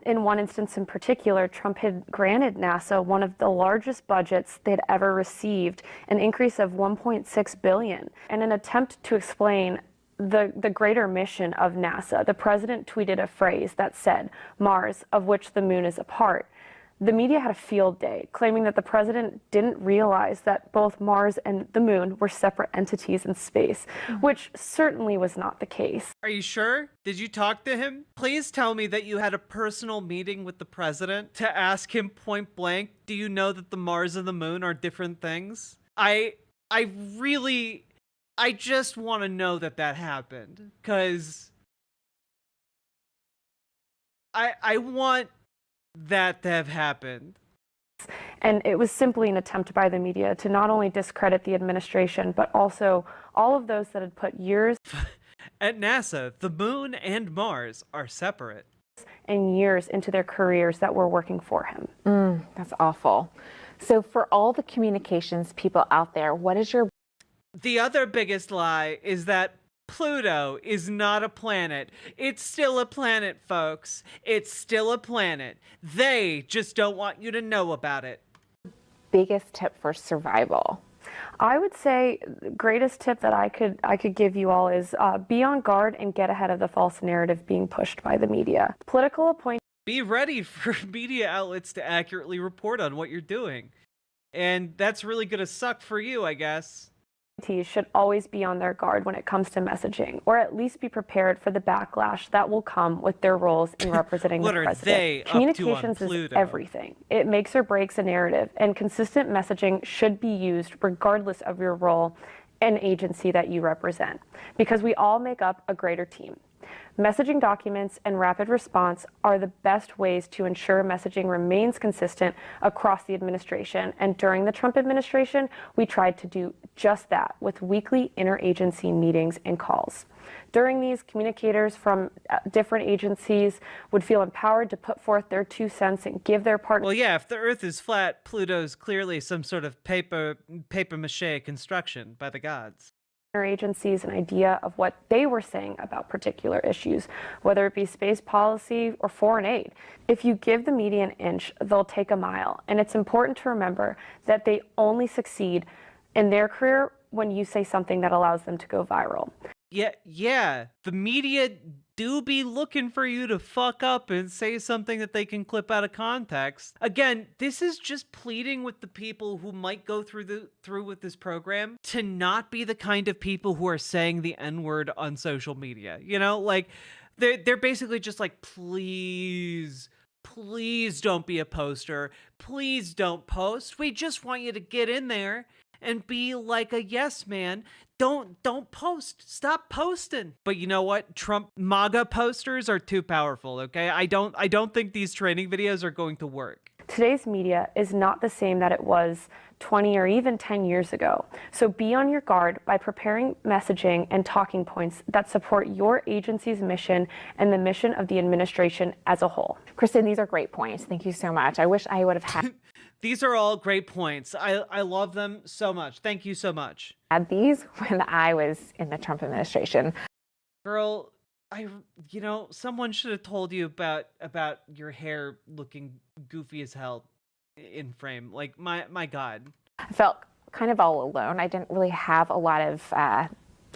In one instance in particular, Trump had granted NASA one of the largest budgets they'd ever received, an increase of $1.6 billion. In an attempt to explain the greater mission of NASA, the president tweeted a phrase that said, "Mars, of which the moon is a part." The media had a field day, claiming that the president didn't realize that both Mars and the moon were separate entities in space, which certainly was not the case. Are you sure? Did you talk to him? Please tell me that you had a personal meeting with the president to ask him point blank, do you know that the Mars and the moon are different things? I just want to know that happened, because I want that to have happened. And it was simply an attempt by the media to not only discredit the administration, but also all of those that had put years at NASA, the moon and Mars are separate. And years into their careers that were working for him. That's awful. So for all the communications people out there, what is your... The other biggest lie is that Pluto is not a planet. It's still a planet, folks. It's still a planet. They just don't want you to know about it. Biggest tip for survival? I would say the greatest tip that I could give you all is be on guard and get ahead of the false narrative being pushed by the media. Political appointees. Be ready for media outlets to accurately report on what you're doing. And that's really gonna suck for you, I guess. Should always be on their guard when it comes to messaging, or at least be prepared for the backlash that will come with their roles in representing the president. Communications is everything. It makes or breaks a narrative, and consistent messaging should be used regardless of your role and agency that you represent, because we all make up a greater team. Messaging documents and rapid response are the best ways to ensure messaging remains consistent across the administration. And during the Trump administration, we tried to do just that with weekly interagency meetings and calls. During these, communicators from different agencies would feel empowered to put forth their 2 cents and give their part. Well, yeah, if the Earth is flat, Pluto's clearly some sort of paper mache construction by the gods. Agencies an idea of what they were saying about particular issues, whether it be space policy or foreign aid. If you give the media an inch, they'll take a mile. And it's important to remember that they only succeed in their career when you say something that allows them to go viral. Yeah, the media do be looking for you to fuck up and say something that they can clip out of context. Again, this is just pleading with the people who might go through with this program to not be the kind of people who are saying the N-word on social media. You know, like they're basically just like, please don't be a poster. Please don't post. We just want you to get in there and be like a yes man. Don't post. Stop posting. But you know what? Trump MAGA posters are too powerful, okay? I don't think these training videos are going to work. Today's media is not the same that it was 20 or even 10 years ago. So be on your guard by preparing messaging and talking points that support your agency's mission and the mission of the administration as a whole. Kristen, these are great points. Thank you so much. I wish I would have had... These are all great points. I love them so much. Thank you so much. Had these when I was in the Trump administration. Girl, someone should have told you about your hair looking goofy as hell in frame. Like, my God. I felt kind of all alone. I didn't really have a lot of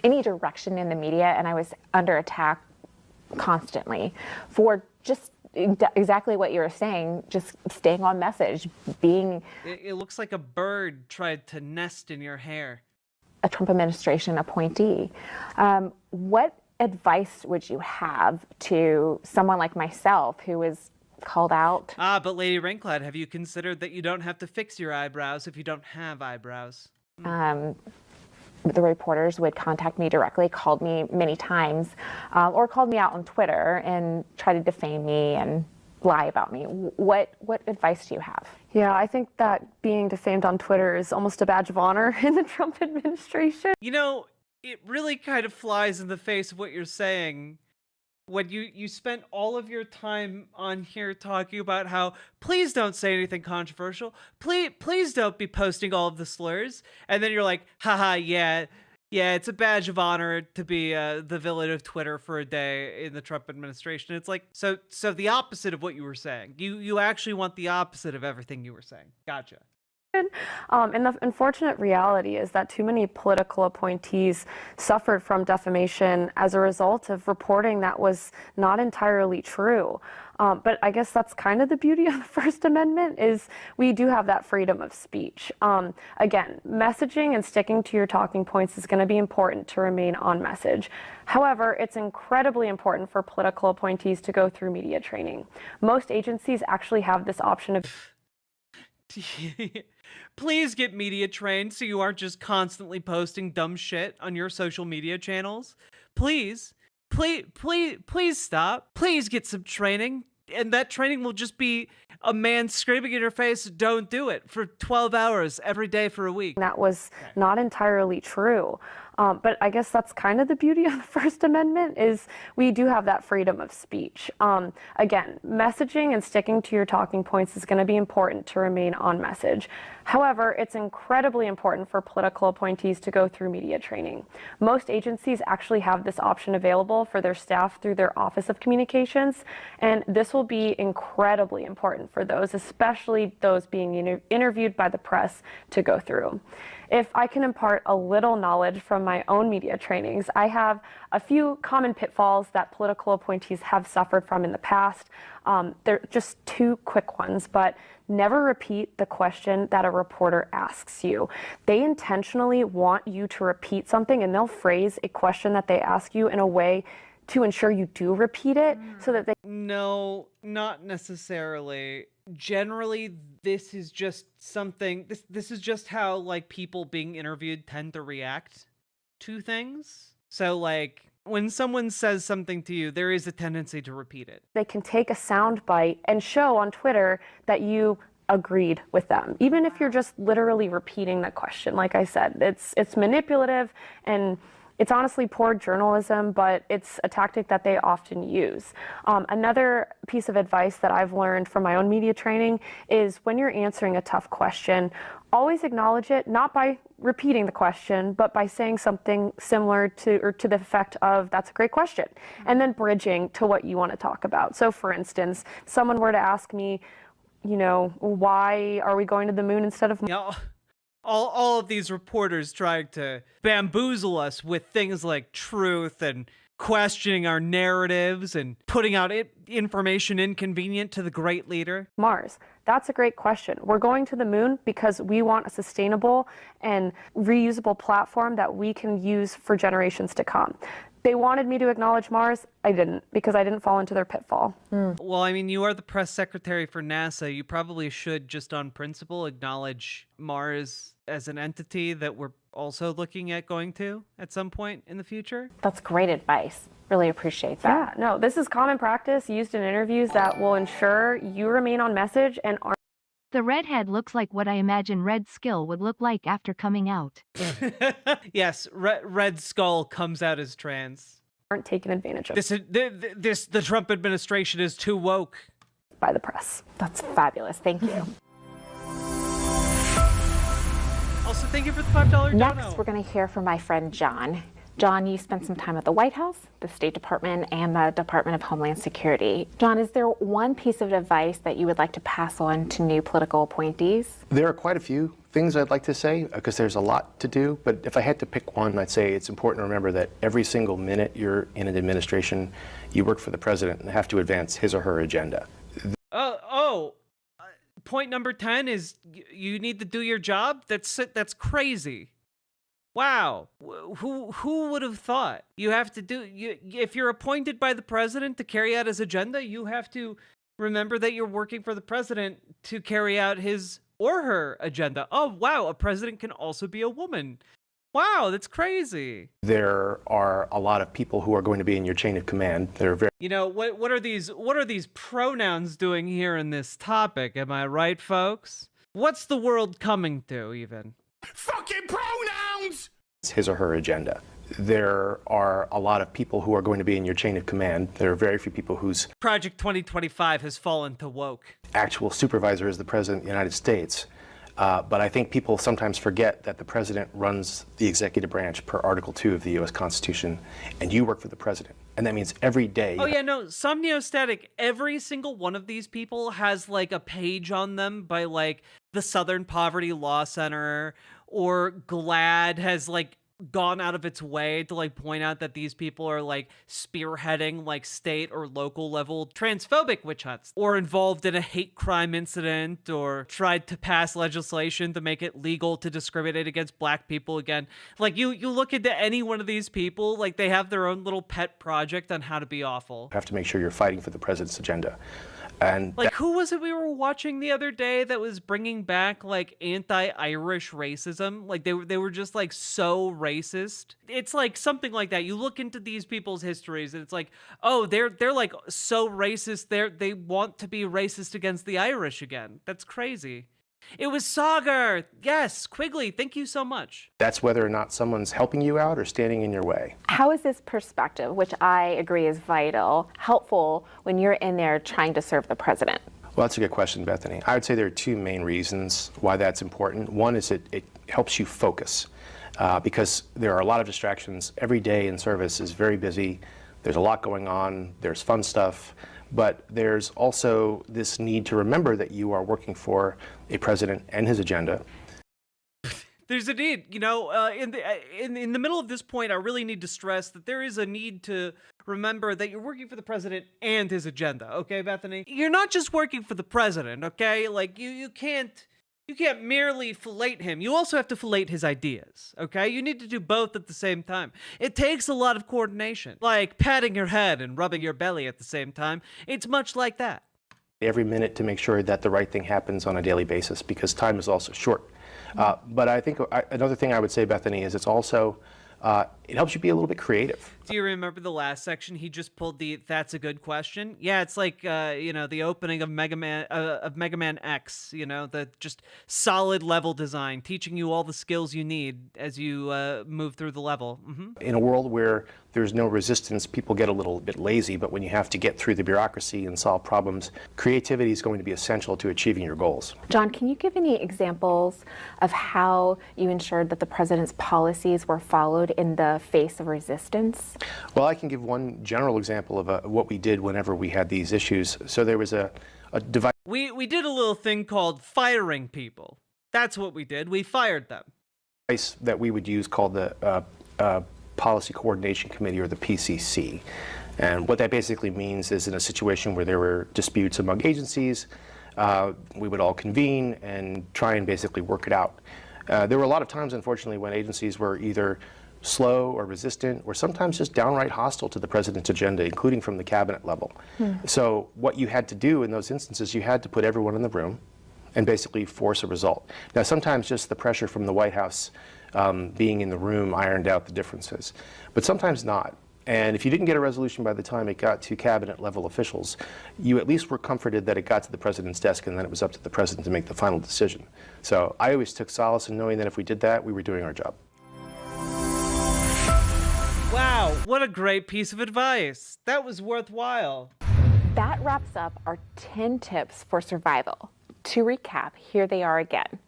any direction in the media, and I was under attack constantly for just exactly what you were saying, just staying on message, being... It looks like a bird tried to nest in your hair. A Trump administration appointee. What advice would you have to someone like myself who is called out. But Lady Raincloud, have you considered that you don't have to fix your eyebrows if you don't have eyebrows? The reporters would contact me directly, called me many times, or called me out on Twitter and tried to defame me and lie about me. What advice do you have? Yeah, I think that being defamed on Twitter is almost a badge of honor in the Trump administration. You know, it really kind of flies in the face of what you're saying when you spent all of your time on here talking about how please don't say anything controversial, please don't be posting all of the slurs, and then you're like, haha, yeah, it's a badge of honor to be the villain of Twitter for a day in the Trump administration. It's like, so the opposite of what you were saying. You actually want the opposite of everything you were saying. Gotcha. And the unfortunate reality is that too many political appointees suffered from defamation as a result of reporting that was not entirely true. But I guess that's kind of the beauty of the First Amendment is we do have that freedom of speech. Again, messaging and sticking to your talking points is going to be important to remain on message. However, it's incredibly important for political appointees to go through media training. Most agencies actually have this option of Please get media trained so you aren't just constantly posting dumb shit on your social media channels. Please stop. Please get some training. And that training will just be a man screaming in your face, don't do it, for 12 hours every day for a week. That was not entirely true. But I guess that's kind of the beauty of the First Amendment is we do have that freedom of speech. Again, messaging and sticking to your talking points is going to be important to remain on message. However, it's incredibly important for political appointees to go through media training. Most agencies actually have this option available for their staff through their Office of Communications, and this will be incredibly important for those, especially those being interviewed by the press, to go through. If I can impart a little knowledge from my own media trainings, I have a few common pitfalls that political appointees have suffered from in the past. They're just two quick ones, but never repeat the question that a reporter asks you. They intentionally want you to repeat something, and they'll phrase a question that they ask you in a way to ensure you do repeat it so that they... No, not necessarily. Generally, this is just something, this is just how, like, people being interviewed tend to react to things. So, like, when someone says something to you, there is a tendency to repeat it. They can take a sound bite and show on Twitter that you agreed with them, even if you're just literally repeating the question. Like I said, it's manipulative and it's honestly poor journalism, but it's a tactic that they often use. Another piece of advice that I've learned from my own media training is when you're answering a tough question, always acknowledge it, not by repeating the question, but by saying something similar to, or to the effect of, that's a great question, and then bridging to what you want to talk about. So for instance, someone were to ask me, you know, why are we going to the moon instead of... All of these reporters trying to bamboozle us with things like truth and questioning our narratives and putting out information inconvenient to the great leader. Mars. That's a great question. We're going to the moon because we want a sustainable and reusable platform that we can use for generations to come. They wanted me to acknowledge Mars. I didn't, because I didn't fall into their pitfall. Well, I mean, you are the press secretary for NASA. You probably should, just on principle, acknowledge Mars as an entity that we're also looking at going to at some point in the future. That's great advice. Really appreciate that. Yeah, no, this is common practice used in interviews that will ensure you remain on message and aren't... The redhead looks like what I imagine Red Skull would look like after coming out. Yes, Red Skull comes out as trans. Aren't taken advantage of. The Trump administration is too woke. By the press. That's fabulous. Thank you. Also, thank you for the $5 dono. Next, we're going to hear from my friend John. John, you spent some time at the White House, the State Department, and the Department of Homeland Security. John, is there one piece of advice that you would like to pass on to new political appointees? There are quite a few things I'd like to say, because there's a lot to do. But if I had to pick one, I'd say it's important to remember that every single minute you're in an administration, you work for the president and have to advance his or her agenda. Point number 10 is you need to do your job? That's crazy. Wow. Who would have thought? You have to do, if you're appointed by the president to carry out his agenda, you have to Remember that you're working for the president to carry out his or her agenda. Oh, wow, a president can also be a woman. Wow, that's crazy. There are a lot of people who are going to be in your chain of command. They're very You know, what are these pronouns doing here in this topic? Am I right, folks? What's the world coming to, even? Fucking pronouns! his or her agenda. There are a lot of people who are going to be in your chain of command. There are very few people whose Project 2025 has fallen to woke. Actual supervisor is the President of the United States. But I think people sometimes forget that the President runs the executive branch per Article 2 of the U.S. Constitution, and you work for the President. And that means every day... Oh yeah, no, Somniostatic, every single one of these people has like a page on them by like the Southern Poverty Law Center, or GLAAD has like gone out of its way to like point out that these people are like spearheading like state or local level transphobic witch hunts, or involved in a hate crime incident, or tried to pass legislation to make it legal to discriminate against black people again. Like you look into any one of these people, like they have their own little pet project on how to be awful. You have to make sure you're fighting for the President's agenda. And like, who was it we were watching the other day that was bringing back like anti-Irish racism? Like they were just like so racist. It's like something like that. You look into these people's histories and it's like, oh, they're like so racist. They want to be racist against the Irish again. That's crazy. It was Sagar. Yes, Quigley, thank you so much. That's whether or not someone's helping you out or standing in your way. How is this perspective, which I agree is vital, helpful when you're in there trying to serve the president? Well, that's a good question, Bethany. I would say there are two main reasons why that's important. One is it helps you focus because there are a lot of distractions. Every day in service is very busy. There's a lot going on. There's fun stuff. But there's also this need to remember that you are working for a president and his agenda. There's a need, you know, in the middle of this point, I really need to stress that there is a need to remember that you're working for the president and his agenda, okay, Bethany? You're not just working for the president, okay? Like, you can't merely fillet him. You also have to fillet his ideas, okay? You need to do both at the same time. It takes a lot of coordination, like patting your head and rubbing your belly at the same time. It's much like that. Every minute to make sure that the right thing happens on a daily basis because time is also short. But I think another thing I would say, Bethany, is it's also, it helps you be a little bit creative. Do you remember the last section? He just pulled the "That's a good question." Yeah, it's like you know, the opening of Mega Man X. You know, the just solid level design, teaching you all the skills you need as you move through the level. In a world where there's no resistance, people get a little bit lazy. But when you have to get through the bureaucracy and solve problems, creativity is going to be essential to achieving your goals. John, can you give any examples of how you ensured that the president's policies were followed in the face of resistance? Well, I can give one general example of what we did whenever we had these issues. So there was a device. We did a little thing called firing people. That's what we did. We fired them. That we would use called the Policy Coordination Committee, or the PCC. And what that basically means is in a situation where there were disputes among agencies, we would all convene and try and basically work it out. There were a lot of times, unfortunately, when agencies were either slow or resistant, or sometimes just downright hostile to the president's agenda, including from the cabinet level. So what you had to do in those instances, you had to put everyone in the room and basically force a result. Now, sometimes just the pressure from the White House being in the room ironed out the differences, but sometimes not. And if you didn't get a resolution by the time it got to cabinet level officials, you at least were comforted that it got to the president's desk and then it was up to the president to make the final decision. So I always took solace in knowing that if we did that, we were doing our job. Wow, what a great piece of advice. That was worthwhile. That wraps up our 10 tips for survival. To recap, here they are again.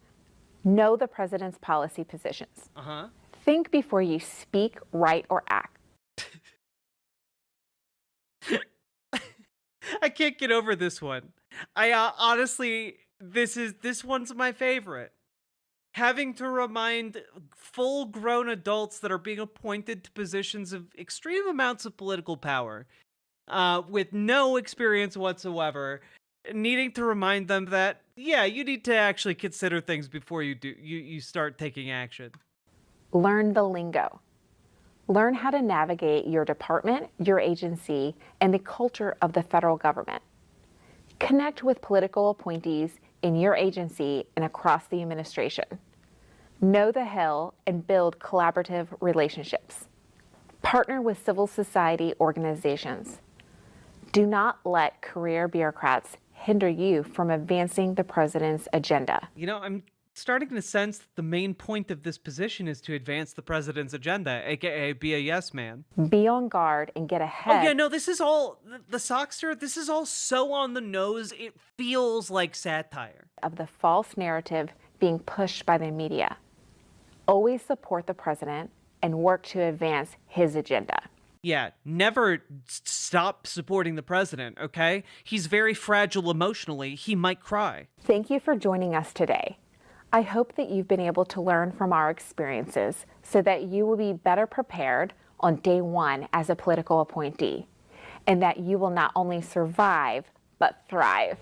Know the president's policy positions. Think before you speak, write, or act. I can't get over this one. I honestly, this one's my favorite. Having to remind full-grown adults that are being appointed to positions of extreme amounts of political power, with no experience whatsoever, needing to remind them that, yeah, you need to actually consider things before you start taking action. Learn the lingo. Learn how to navigate your department, your agency, and the culture of the federal government. Connect with political appointees in your agency and across the administration. Know the Hill and build collaborative relationships. Partner with civil society organizations. Do not let career bureaucrats hinder you from advancing the president's agenda. You know, I'm starting to sense that the main point of this position is to advance the president's agenda, aka be a yes man. Be on guard and get ahead. Oh yeah, no, this is all, the Sockster, this is all so on the nose, it feels like satire. Of the false narrative being pushed by the media. Always support the president and work to advance his agenda. Yeah, never stop supporting the president, okay? He's very fragile emotionally. He might cry. Thank you for joining us today. I hope that you've been able to learn from our experiences so that you will be better prepared on day one as a political appointee, and that you will not only survive, but thrive.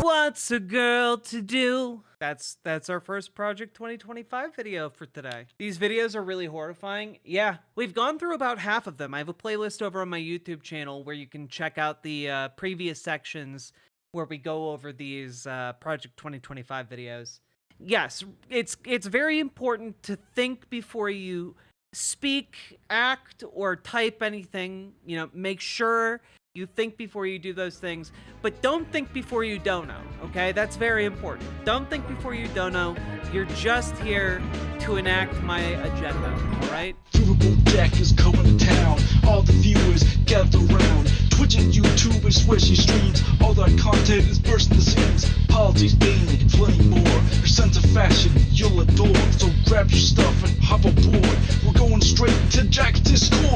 What's a girl to do? That's our first Project 2025 video for today. These videos are really horrifying. Yeah, we've gone through about half of them. I have a playlist over on my YouTube channel where you can check out the previous sections where we go over these Project 2025 videos. Yes, it's very important to think before you speak, act, or type anything. You know, make sure you think before you do those things, but don't think before you don't know, okay? That's very important. Don't think before you don't know. You're just here to enact my agenda, all right? Durable Deck is coming to town. All the viewers gather around. Twitch and YouTube and swishy streams. All that content is bursting the seams. Politics, gaming, and plenty more. Your sense of fashion you'll adore. So grab your stuff and hop aboard. We're going straight to Jack's Discord.